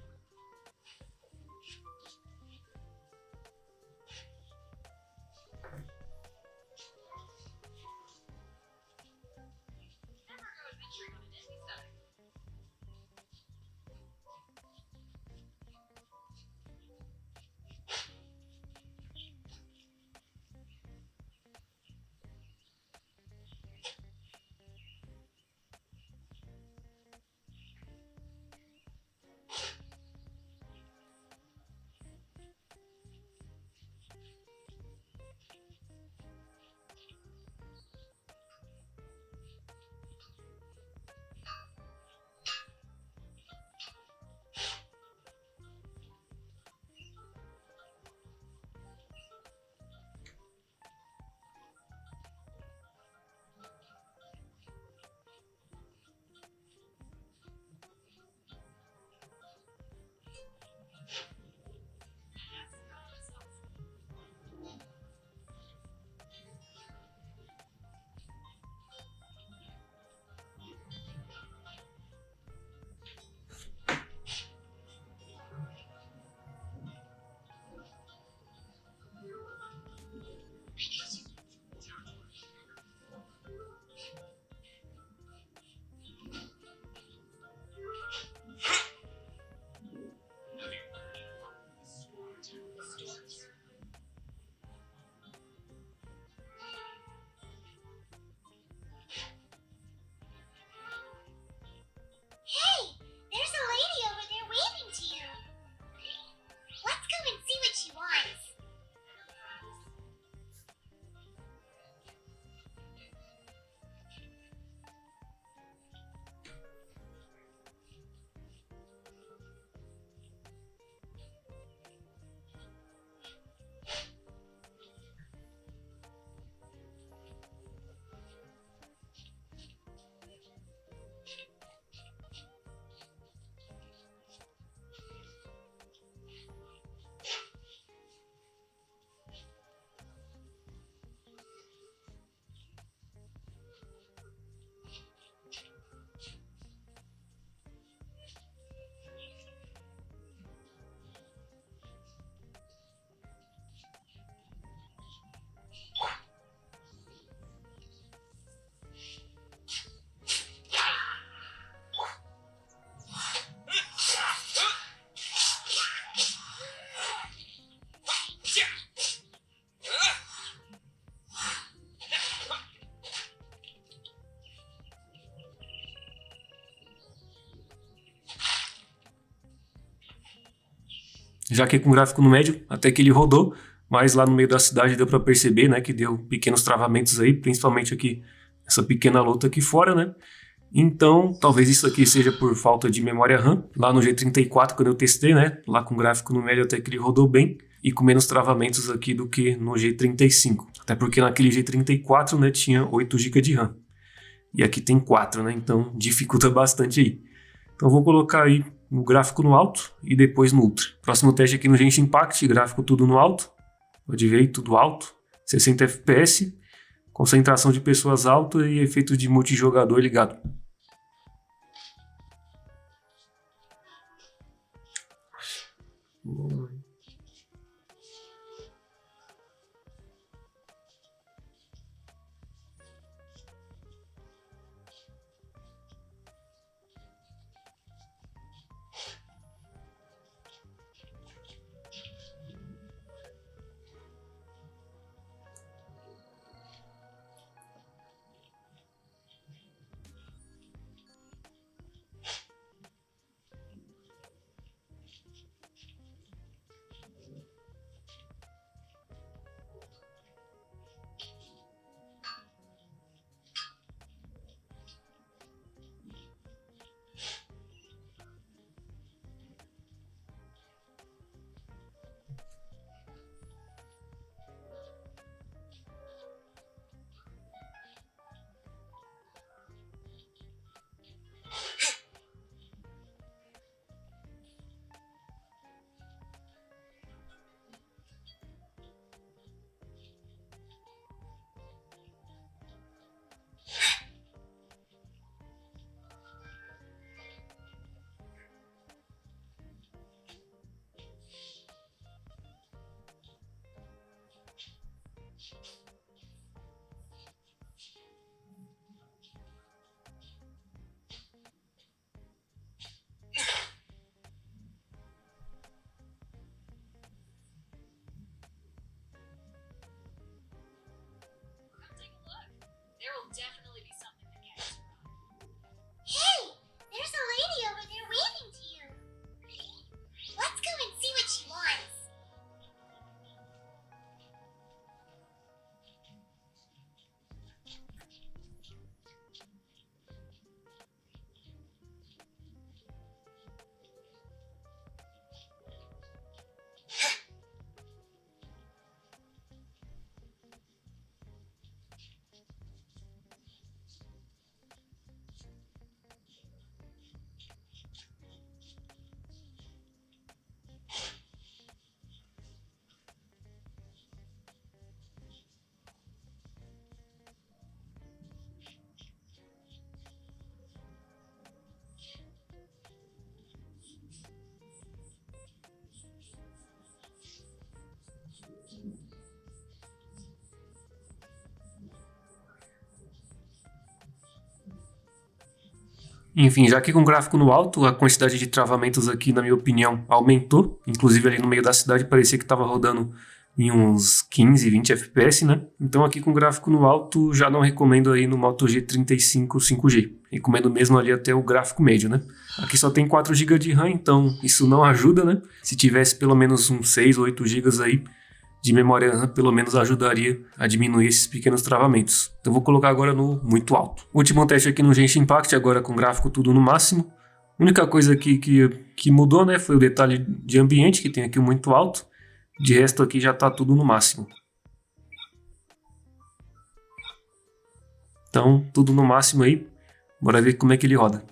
Já que com o gráfico no médio, até que ele rodou, mas lá no meio da cidade deu para perceber, né, que deu pequenos travamentos aí, principalmente aqui, essa pequena luta aqui fora, né? Então, talvez isso aqui seja por falta de memória RAM. Lá no G34, quando eu testei, né, lá com o gráfico no médio até que ele rodou bem, e com menos travamentos aqui do que no G35. Até porque naquele G34, né, tinha 8 GB de RAM. E aqui tem 4, né, então dificulta bastante aí. Então vou colocar aí o gráfico no alto e depois no ultra. Próximo teste aqui no Genshin Impact, gráfico tudo no alto. Pode ver aí, tudo alto. 60 FPS, concentração de pessoas alta e efeito de multijogador ligado. Enfim, já que com o gráfico no alto, a quantidade de travamentos aqui, na minha opinião, aumentou. Inclusive ali no meio da cidade parecia que estava rodando em uns 15, 20 FPS, né? Então aqui com o gráfico no alto, já não recomendo aí no Moto G35 5G. Recomendo mesmo ali até o gráfico médio, né? Aqui só tem 4 GB de RAM, então isso não ajuda, né? Se tivesse pelo menos uns 6 ou 8 GB aí de memória RAM, pelo menos ajudaria a diminuir esses pequenos travamentos. Então vou colocar agora no muito alto. Último teste aqui no Genshin Impact, agora com gráfico tudo no máximo. A única coisa aqui que mudou, né, foi o detalhe de ambiente, que tem aqui o muito alto. De resto aqui já está tudo no máximo. Então tudo no máximo aí. Bora ver como é que ele roda.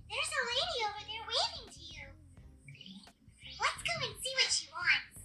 There's a lady over there waving to you. Let's go and see what she wants.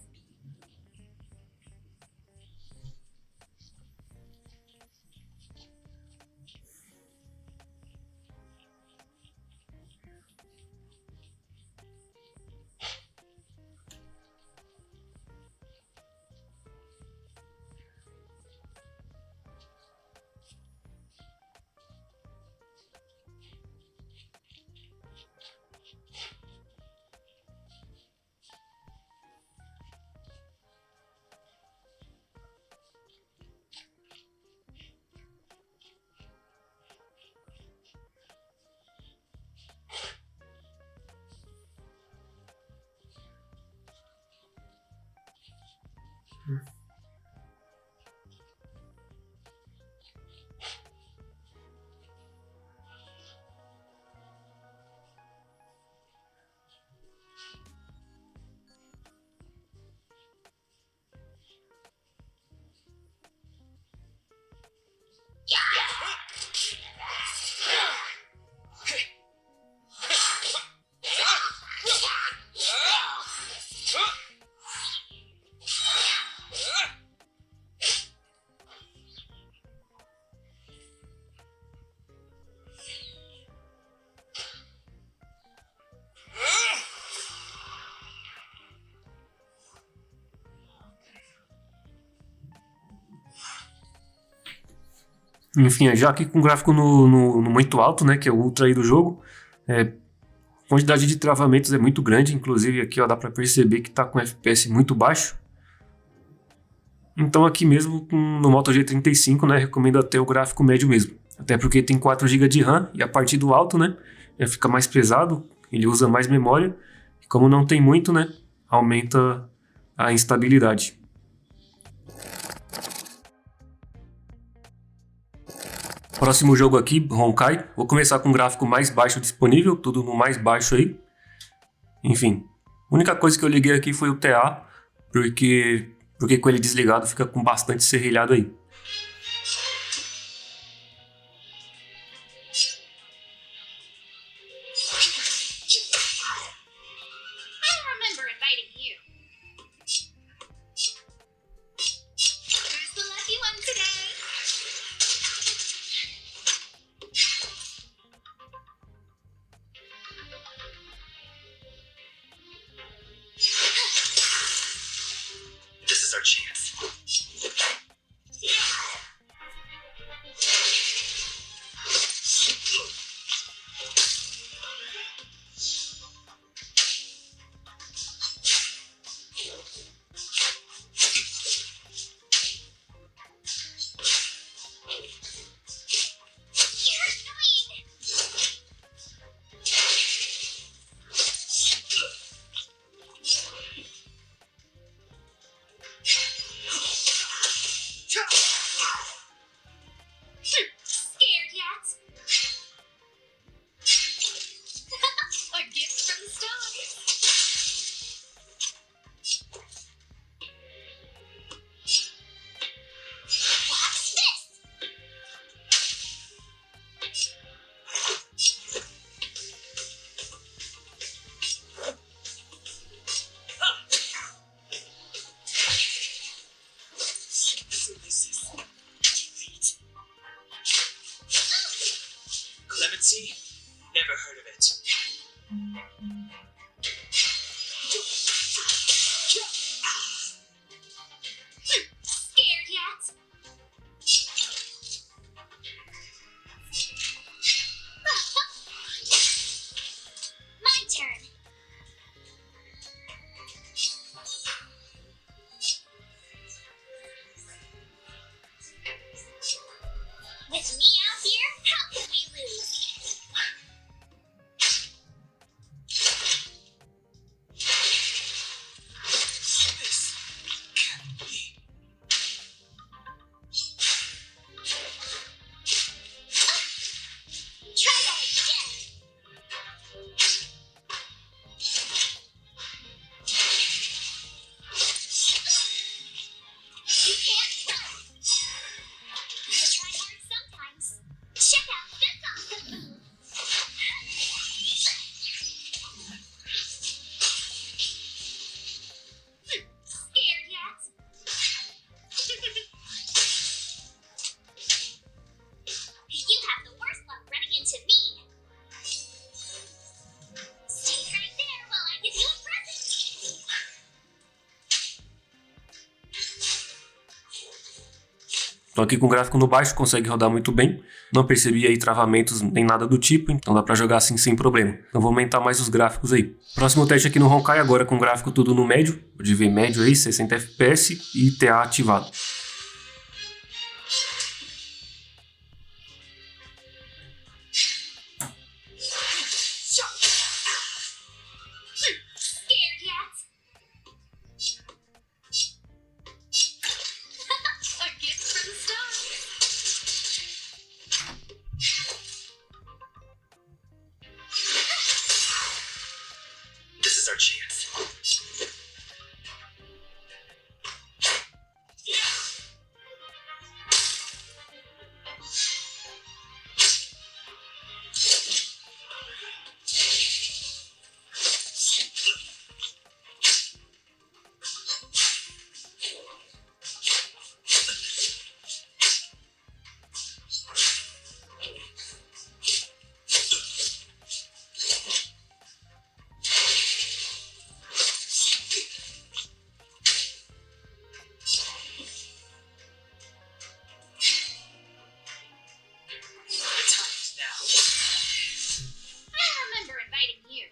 Enfim, já aqui com o gráfico no muito alto, né, que é o ultra aí do jogo, a quantidade de travamentos é muito grande, inclusive aqui ó, dá para perceber que está com FPS muito baixo. Então aqui mesmo no Moto G35, né, recomendo até o gráfico médio mesmo. Até porque tem 4 GB de RAM e a partir do alto, né, já fica mais pesado, ele usa mais memória. E como não tem muito, né, aumenta a instabilidade. Próximo jogo aqui, Honkai. Vou começar com o gráfico mais baixo disponível, tudo no mais baixo aí. Enfim, a única coisa que eu liguei aqui foi o TA, porque com ele desligado fica com bastante serrilhado aí. I remember inviting you. Who's the lucky one today? our chance. Scared yet? A gift from the stars. What's this? So this is defeat. Clemency? Never heard of it. Scared yet? My turn. With me out here, how can we lose? This can't be. Try that again. You can't run. I try hard sometimes. Check out this awesome move. Scared yet? You have the worst luck running into me. Stay right there while I give you a present. Então aqui com o gráfico no baixo consegue rodar muito bem. Não percebi aí travamentos nem nada do tipo, então dá pra jogar assim sem problema. Então vou aumentar mais os gráficos aí. Próximo teste aqui no Honkai agora com o gráfico tudo no médio. Pode ver médio aí, 60 FPS e TA ativado. Scared yet? A gift from the stars. This is our chance. The time is now. I remember inviting you.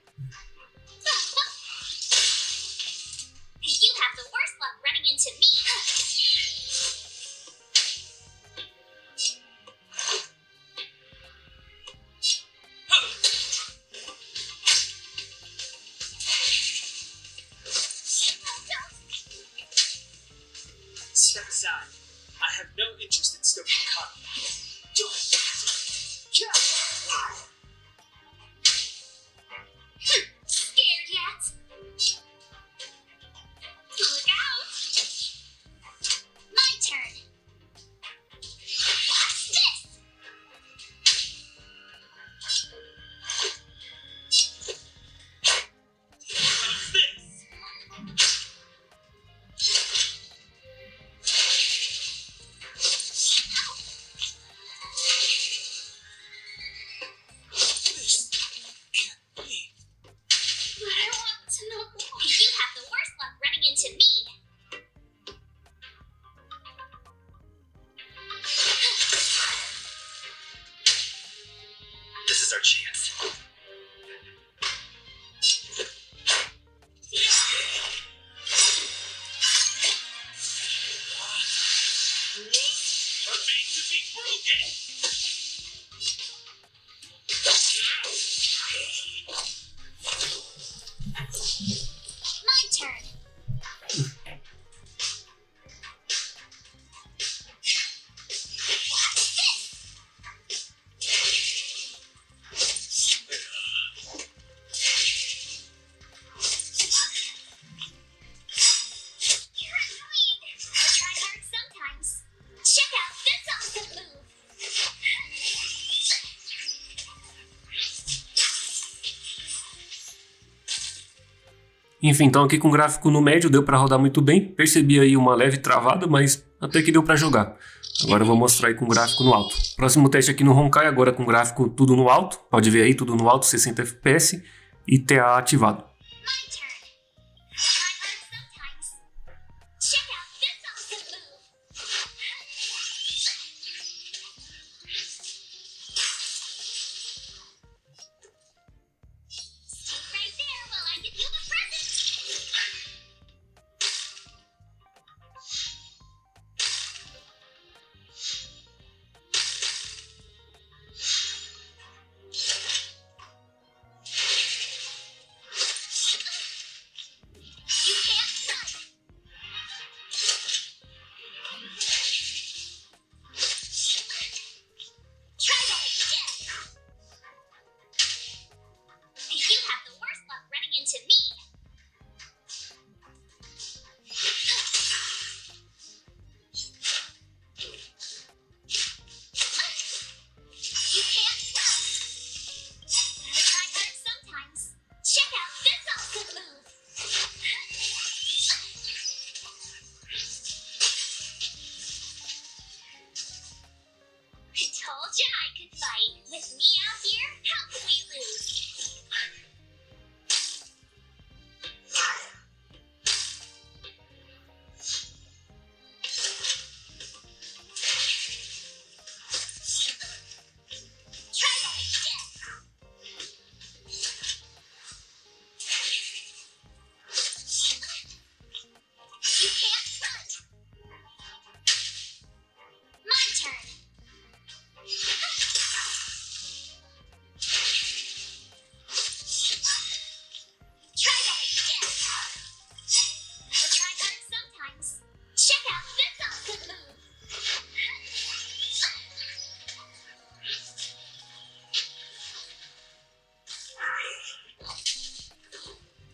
You have the worst luck running into me. Step aside. I have no interest in stoking conflict. Scared yet? Look out! My turn. What's this? What's this? Enfim, então aqui com o gráfico no médio deu para rodar muito bem. Percebi aí uma leve travada, mas até que deu para jogar. Agora eu vou mostrar aí com o gráfico no alto. Próximo teste aqui no Honkai, agora com o gráfico tudo no alto. Pode ver aí, tudo no alto, 60 FPS e TA ativado. My turn. I try hard sometimes. Check out this awesome move. Stay right there while I give you the present. You can't run. Try that again. You have the worst luck running into me. You can't run. I try hard sometimes. Check out this awesome move. I told you I could fight. With me out here, how could we lose? Try that again. You can't run. My turn. Try that again. I try hard sometimes. Check out this awesome move.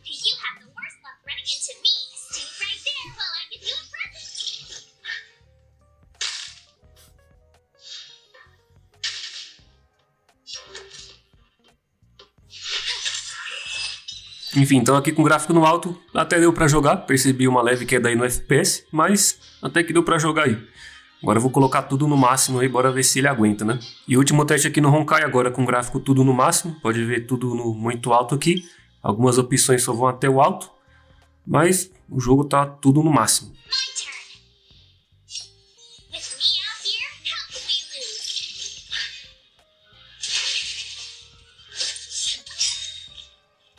You have the worst luck running into me. Stay right there while I give you a present. Enfim, então aqui com o gráfico no alto, até deu pra jogar. Percebi uma leve queda aí no FPS, mas até que deu pra jogar aí. Agora eu vou colocar tudo no máximo aí, bora ver se ele aguenta, né? E o último teste aqui no Honkai, agora com o gráfico tudo no máximo. Pode ver tudo no muito alto aqui. Algumas opções só vão até o alto, mas o jogo tá tudo no máximo. My turn. With me out here, how could we lose?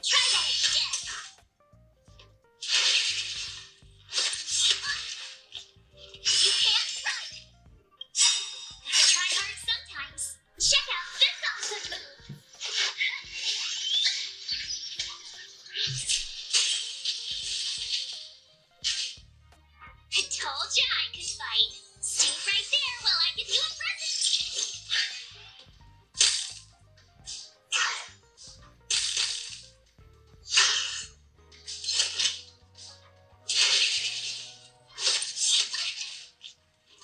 Try that again. You can't run. I try hard sometimes. Check out this awesome move. I told you I could fight. Stay right there while I give you a present.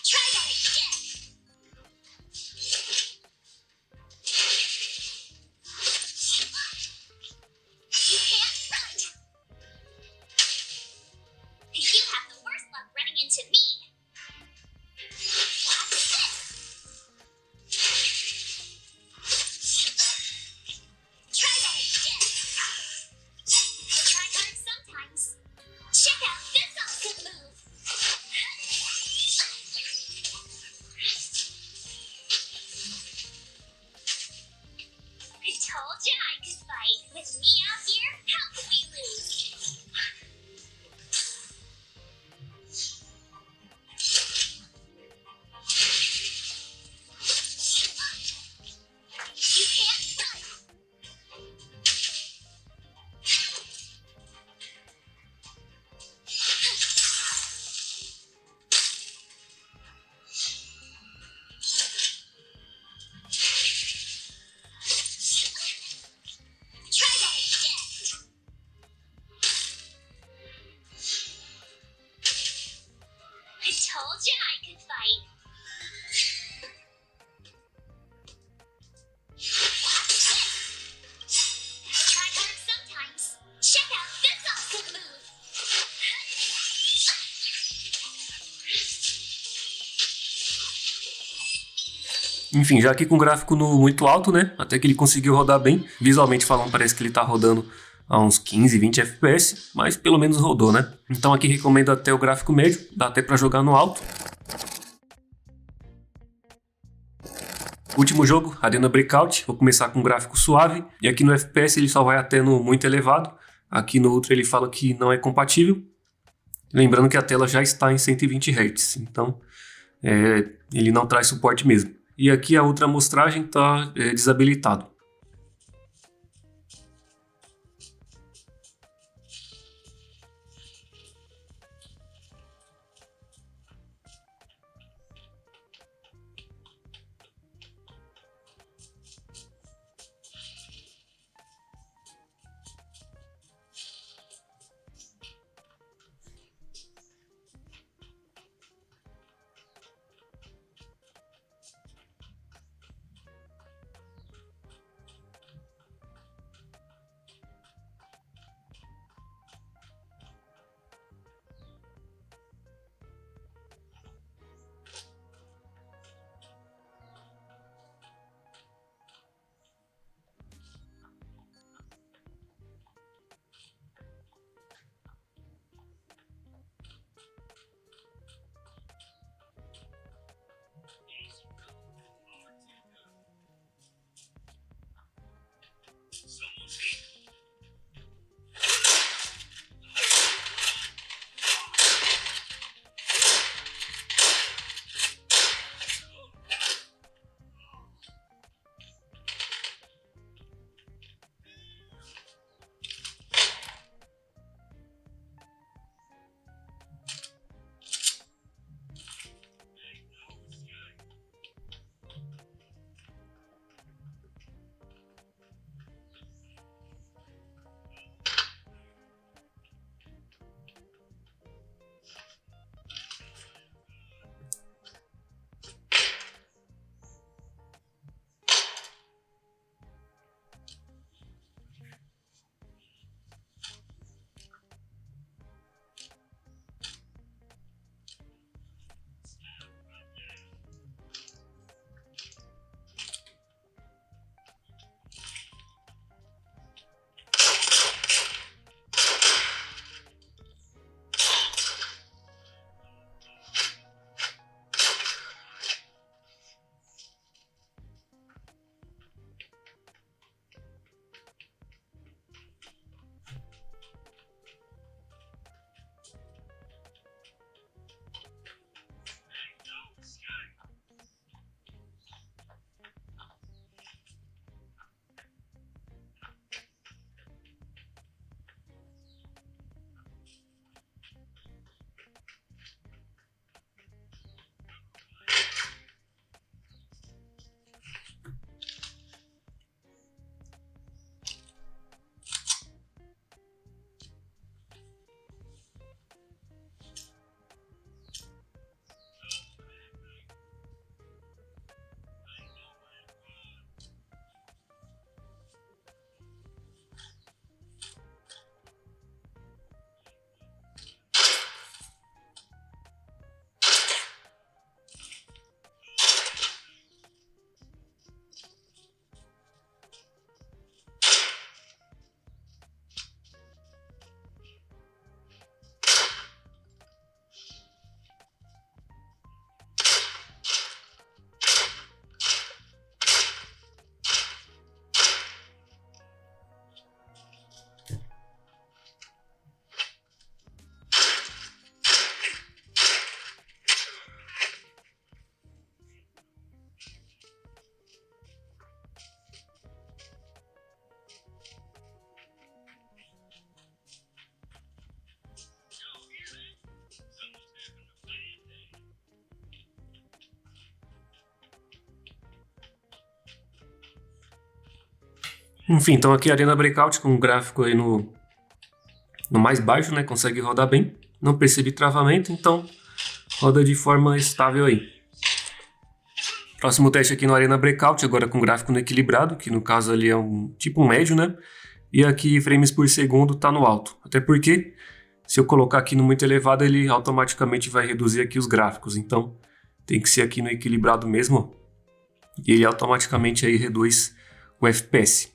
Try that again. You can't run. You have the worst luck running into me. Watch this. Try that again. I try hard sometimes. Check out this awesome move. I told you I could fight. With me out here, how could we lose? You can't run. Try that again. I told you I could fight. Watch this. I try hard sometimes. Check out this awesome move. Enfim, já aqui com o gráfico no muito alto, né? Até que ele conseguiu rodar bem. Visualmente falando, parece que ele tá rodando a uns 15, 20 FPS, mas pelo menos rodou, né? Então aqui recomendo até o gráfico médio, dá até para jogar no alto. Último jogo, Arena Breakout, vou começar com um gráfico suave, e aqui no FPS ele só vai até no muito elevado, aqui no Ultra ele fala que não é compatível, lembrando que a tela já está em 120 Hz, então ele não traz suporte mesmo. E aqui a Ultra amostragem está desabilitado. Enfim, então aqui a Arena Breakout com o gráfico aí no mais baixo, né? Consegue rodar bem. Não percebi travamento, então roda de forma estável aí. Próximo teste aqui no Arena Breakout, agora com gráfico no equilibrado, que no caso ali é tipo um médio, né? E aqui frames por segundo tá no alto. Até porque se eu colocar aqui no muito elevado, ele automaticamente vai reduzir aqui os gráficos. Então tem que ser aqui no equilibrado mesmo, ó. e ele automaticamente aí reduz o FPS.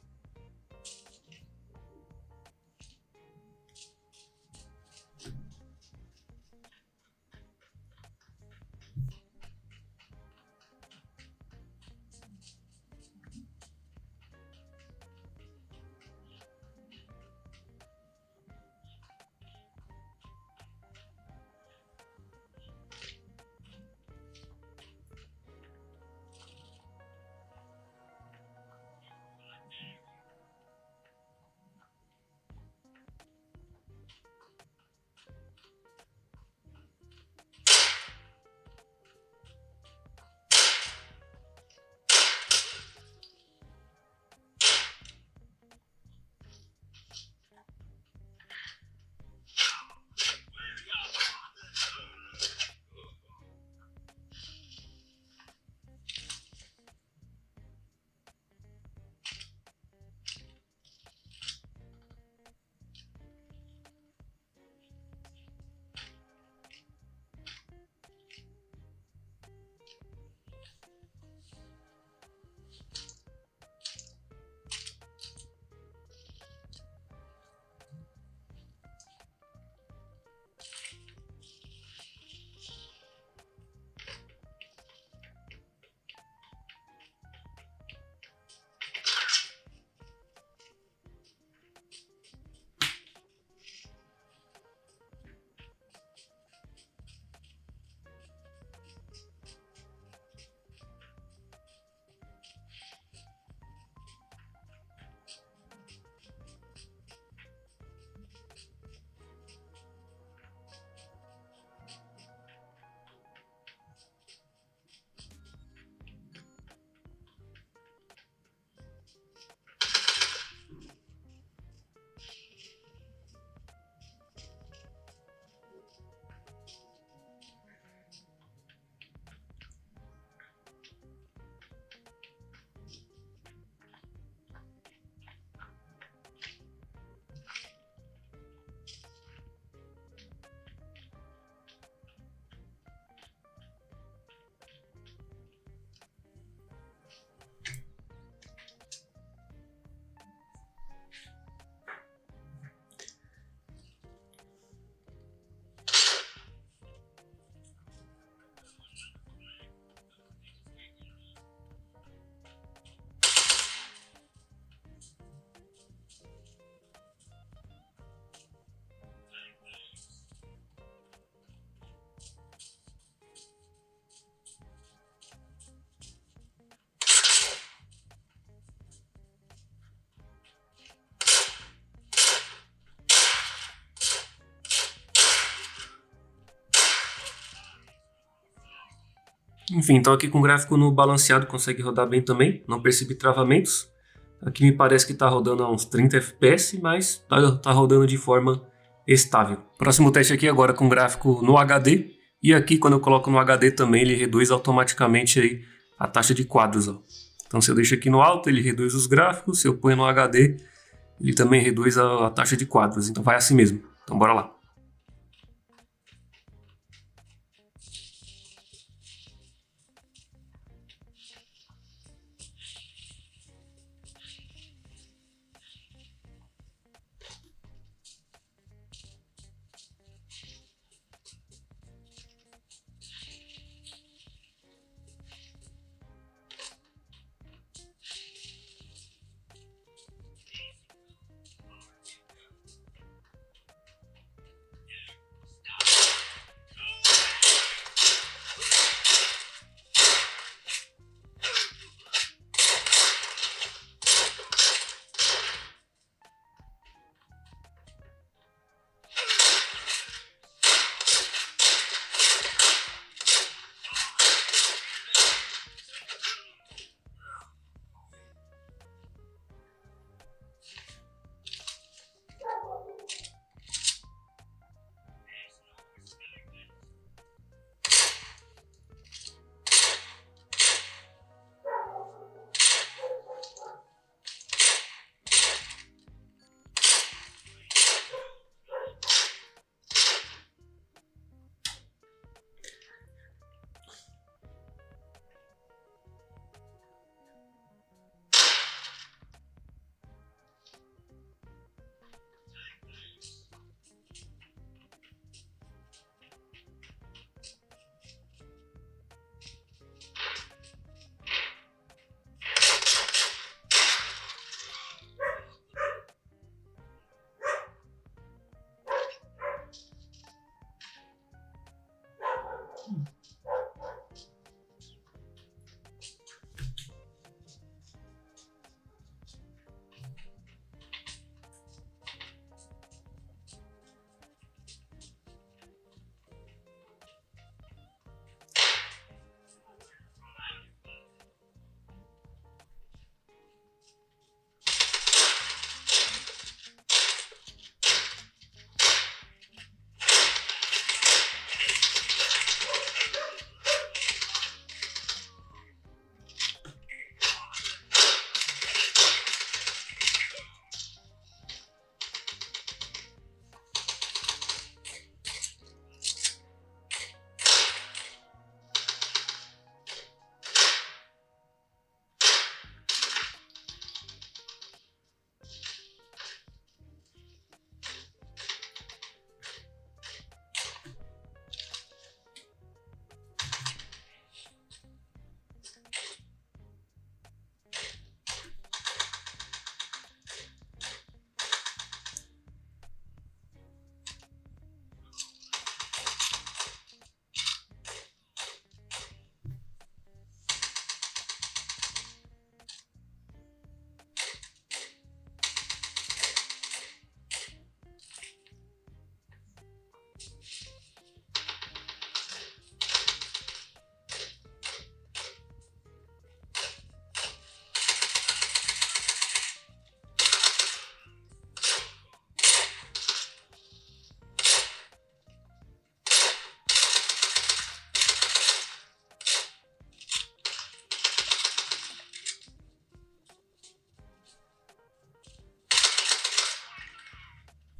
Enfim, então aqui com o gráfico no balanceado consegue rodar bem também, não percebi travamentos. Aqui me parece que está rodando a uns 30 FPS, mas tá rodando de forma estável. Próximo teste aqui agora com gráfico no HD, e aqui quando eu coloco no HD também ele reduz automaticamente aí a taxa de quadros. Ó. Então se eu deixo aqui no alto ele reduz os gráficos, se eu ponho no HD ele também reduz a taxa de quadros, então vai assim mesmo. Então bora lá.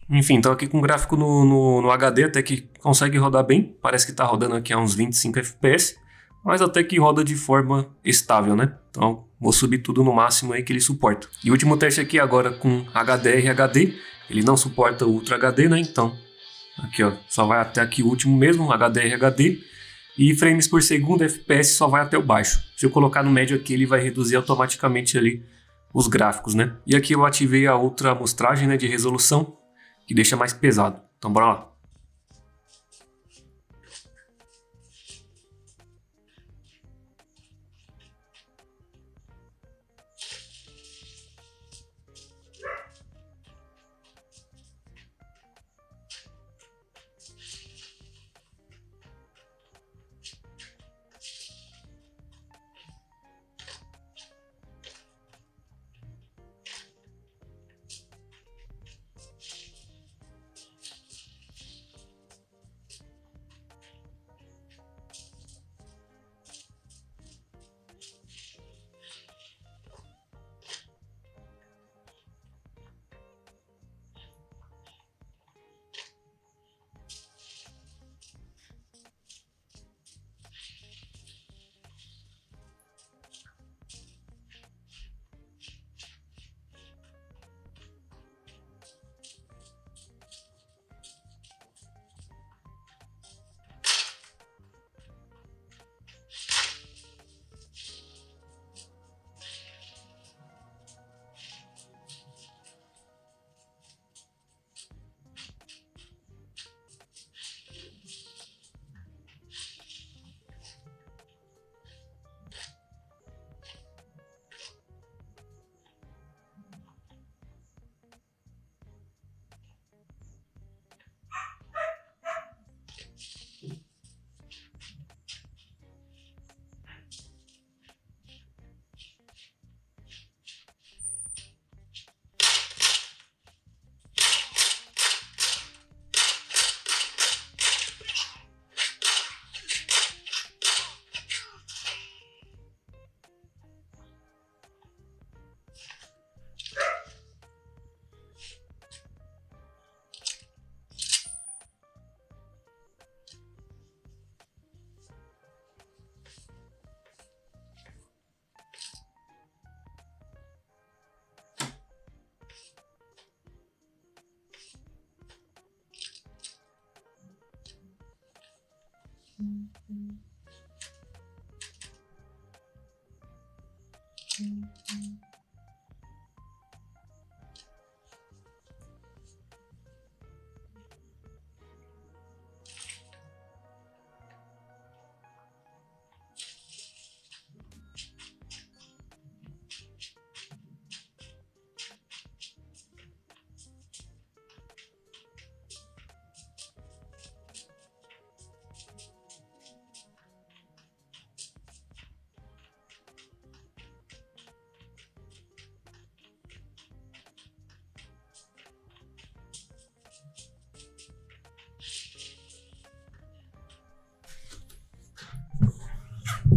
Enfim, tô aqui com o gráfico no HD, até que consegue rodar bem. Parece que tá rodando aqui a uns 25 FPS, mas até que roda de forma estável, né? Então vou subir tudo no máximo aí que ele suporta. E o último teste aqui agora com HDR HD. Ele não suporta Ultra HD, né? Então aqui ó, só vai até aqui o último mesmo, HDR HD. E frames por segundo, FPS só vai até o baixo. Se eu colocar no médio aqui, ele vai reduzir automaticamente ali os gráficos, né? E aqui eu ativei a outra amostragem, né, de resolução, que deixa mais pesado. Então bora lá.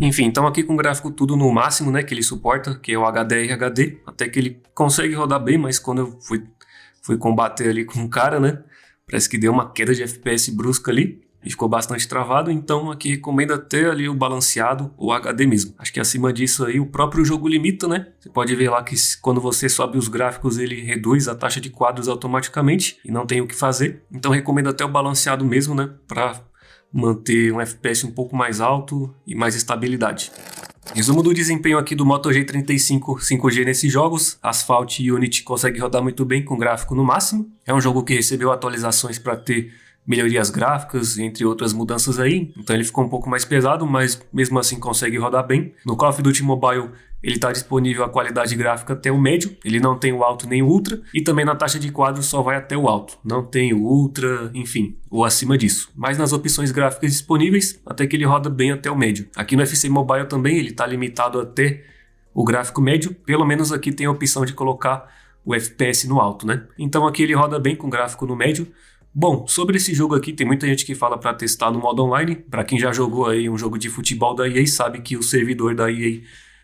Enfim, então aqui com o gráfico tudo no máximo, né, que ele suporta, que é o HDR HD, até que ele consegue rodar bem, mas quando eu fui combater ali com o cara, né, parece que deu uma queda de FPS brusca ali, e ficou bastante travado, então aqui recomendo até ali o balanceado ou HD mesmo. Acho que acima disso aí o próprio jogo limita, né? Você pode ver lá que quando você sobe os gráficos ele reduz a taxa de quadros automaticamente e não tem o que fazer. Então recomendo até o balanceado mesmo, né? Para manter um FPS um pouco mais alto e mais estabilidade. Resumo do desempenho aqui do Moto G35 5G nesses jogos. Asphalt e Unity consegue rodar muito bem com gráfico no máximo. É um jogo que recebeu atualizações para ter melhorias gráficas, entre outras mudanças aí, então ele ficou um pouco mais pesado, mas mesmo assim consegue rodar bem. No Call of Duty Mobile ele está disponível a qualidade gráfica até o médio, ele não tem o alto nem o ultra, e também na taxa de quadros só vai até o alto, não tem o ultra, enfim, ou acima disso. Mas nas opções gráficas disponíveis, até que ele roda bem até o médio. Aqui no FC Mobile também ele está limitado até o gráfico médio, pelo menos aqui tem a opção de colocar o FPS no alto, né? Então aqui ele roda bem com gráfico no médio. Bom, sobre esse jogo aqui, tem muita gente que fala para testar no modo online. Para quem já jogou aí um jogo de futebol da EA, sabe que o servidor da EA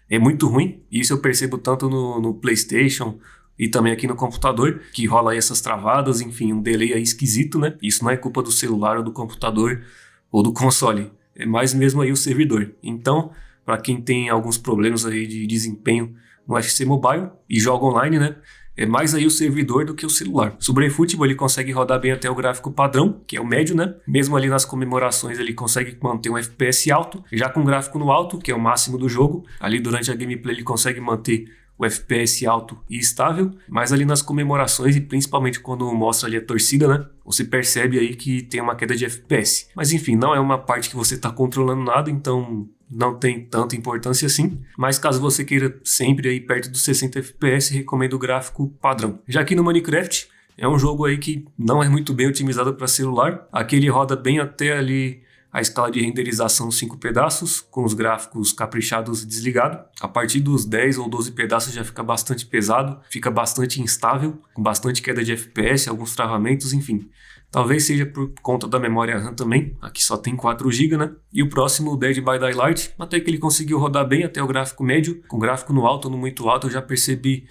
é muito ruim. Isso eu percebo tanto no PlayStation e também aqui no computador, que rola aí essas travadas, enfim, um delay aí esquisito, né? Isso não é culpa do celular ou do computador ou do console, é mais mesmo aí o servidor. Então, para quem tem alguns problemas aí de desempenho no FC Mobile e joga online, né? É mais aí o servidor do que o celular. Sobre o eFootball ele consegue rodar bem até o gráfico padrão, que é o médio, né? Mesmo ali nas comemorações ele consegue manter um FPS alto. Já com o gráfico no alto, que é o máximo do jogo, ali durante a gameplay ele consegue manter o FPS alto e estável. Mas ali nas comemorações e principalmente quando mostra ali a torcida, né? Você percebe aí que tem uma queda de FPS. Mas enfim, não é uma parte que você está controlando nada, então não tem tanta importância assim, mas caso você queira sempre aí perto dos 60 FPS, recomendo o gráfico padrão. Já aqui no Minecraft, é um jogo aí que não é muito bem otimizado para celular. Aqui ele roda bem até ali a escala de renderização 5 pedaços, com os gráficos caprichados desligado. A partir dos 10 ou 12 pedaços já fica bastante pesado, fica bastante instável, com bastante queda de FPS, alguns travamentos, enfim. Talvez seja por conta da memória RAM também, aqui só tem 4 GB, né? E o próximo, o Dead by Daylight, até que ele conseguiu rodar bem até o gráfico médio, com gráfico no alto ou no muito alto eu já percebi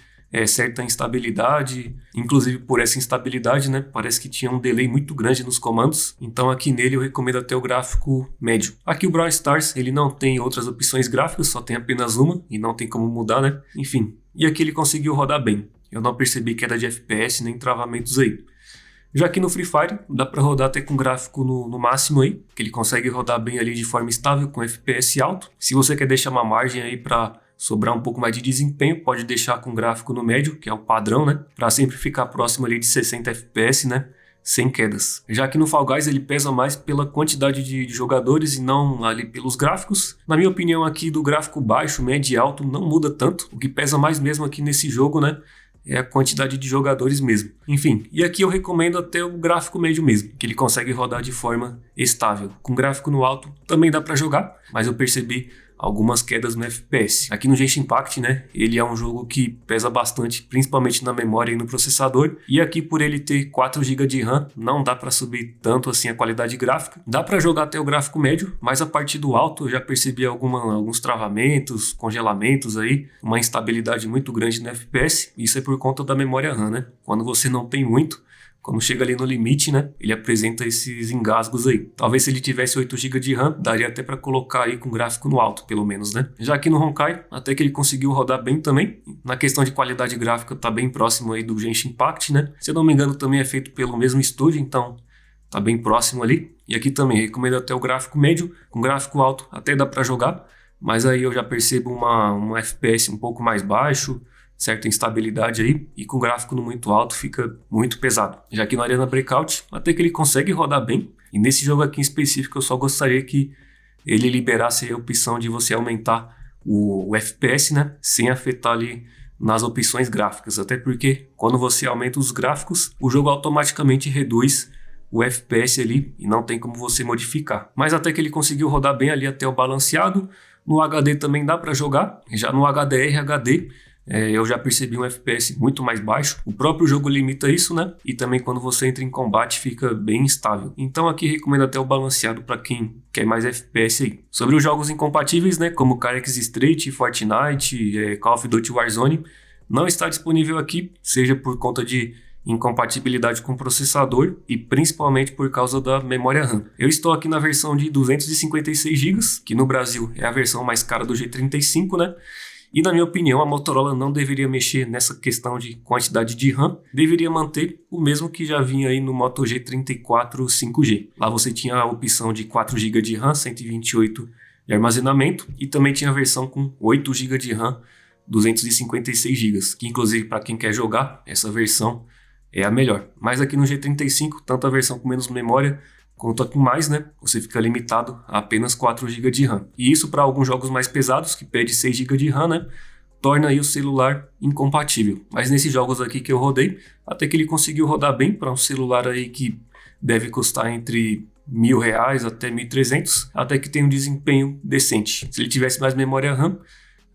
certa instabilidade, inclusive por essa instabilidade, né? Parece que tinha um delay muito grande nos comandos, então aqui nele eu recomendo até o gráfico médio. Aqui o Brawl Stars, ele não tem outras opções gráficas, só tem apenas uma e não tem como mudar, né? Enfim, e aqui ele conseguiu rodar bem, eu não percebi queda de FPS nem travamentos aí. Já aqui no Free Fire, dá para rodar até com gráfico no máximo aí, que ele consegue rodar bem ali de forma estável, com FPS alto. Se você quer deixar uma margem aí para sobrar um pouco mais de desempenho, pode deixar com gráfico no médio, que é o padrão, né? Para sempre ficar próximo ali de 60 FPS, né? Sem quedas. Já que no Fall Guys ele pesa mais pela quantidade de jogadores e não ali pelos gráficos. Na minha opinião aqui do gráfico baixo, médio e alto não muda tanto. O que pesa mais mesmo aqui nesse jogo, né? É a quantidade de jogadores mesmo. Enfim, e aqui eu recomendo até o gráfico médio mesmo, que ele consegue rodar de forma estável. Com gráfico no alto também dá para jogar, mas eu percebi algumas quedas no FPS. Aqui no Genshin Impact, né, ele é um jogo que pesa bastante, principalmente na memória e no processador, e aqui por ele ter 4 GB de RAM, não dá para subir tanto assim a qualidade gráfica. Dá para jogar até o gráfico médio, mas a partir do alto eu já percebi alguns travamentos, congelamentos aí, uma instabilidade muito grande no FPS, isso é por conta da memória RAM, né? Quando você não tem muito, quando chega ali no limite, né, ele apresenta esses engasgos aí. Talvez se ele tivesse 8 GB de RAM, daria até para colocar aí com gráfico no alto, pelo menos, né? Já aqui no Honkai, até que ele conseguiu rodar bem também. Na questão de qualidade gráfica, tá bem próximo aí do Genshin Impact, né? Se eu não me engano, também é feito pelo mesmo estúdio, então tá bem próximo ali. E aqui também, recomendo até o gráfico médio, com gráfico alto até dá para jogar, mas aí eu já percebo um FPS um pouco mais baixo, certa instabilidade aí, e com o gráfico no muito alto fica muito pesado. Já que no Arena Breakout, até que ele consegue rodar bem, e nesse jogo aqui em específico eu só gostaria que ele liberasse a opção de você aumentar o FPS, né, sem afetar ali nas opções gráficas, até porque quando você aumenta os gráficos, o jogo automaticamente reduz o FPS ali e não tem como você modificar. Mas até que ele conseguiu rodar bem ali até o balanceado. No HD também dá para jogar, já no HDR HD eu já percebi um FPS muito mais baixo. O próprio jogo limita isso, né? E também quando você entra em combate fica bem instável. Então aqui recomendo até o balanceado para quem quer mais FPS aí. Sobre os jogos incompatíveis, né? Como Carex Street, Fortnite, Call of Duty Warzone, não está disponível aqui, seja por conta de incompatibilidade com o processador e principalmente por causa da memória RAM. Eu estou aqui na versão de 256 GB, que no Brasil é a versão mais cara do G35, né? E na minha opinião, a Motorola não deveria mexer nessa questão de quantidade de RAM, deveria manter o mesmo que já vinha aí no Moto G34 5G. Lá você tinha a opção de 4 GB de RAM, 128 de armazenamento e também tinha a versão com 8 GB de RAM, 256 GB, que inclusive para quem quer jogar, essa versão é a melhor. Mas aqui no G35, tanto a versão com menos memória quanto a com mais, né? Você fica limitado a apenas 4 GB de RAM. E isso para alguns jogos mais pesados, que pede 6 GB de RAM, né? Torna aí o celular incompatível. Mas nesses jogos aqui que eu rodei, até que ele conseguiu rodar bem para um celular aí que deve custar entre R$1.000 até 1.300, até que tem um desempenho decente. Se ele tivesse mais memória RAM,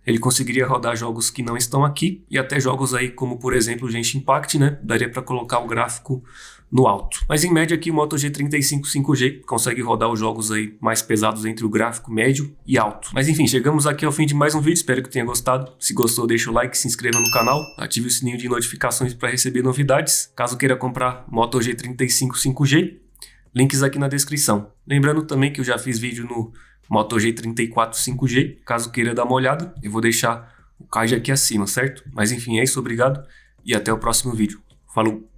ele conseguiria rodar jogos que não estão aqui e até jogos aí como, por exemplo, o Genshin Impact, né? Daria para colocar o gráfico no alto. Mas em média aqui o Moto G35 5G consegue rodar os jogos aí mais pesados entre o gráfico médio e alto. Mas enfim, chegamos aqui ao fim de mais um vídeo, espero que tenha gostado. Se gostou, deixa o like, se inscreva no canal, ative o sininho de notificações para receber novidades. Caso queira comprar Moto G35 5G, links aqui na descrição. Lembrando também que eu já fiz vídeo no Moto G34 5G, caso queira dar uma olhada, eu vou deixar o card aqui acima, certo? Mas enfim, é isso, obrigado e até o próximo vídeo. Falou!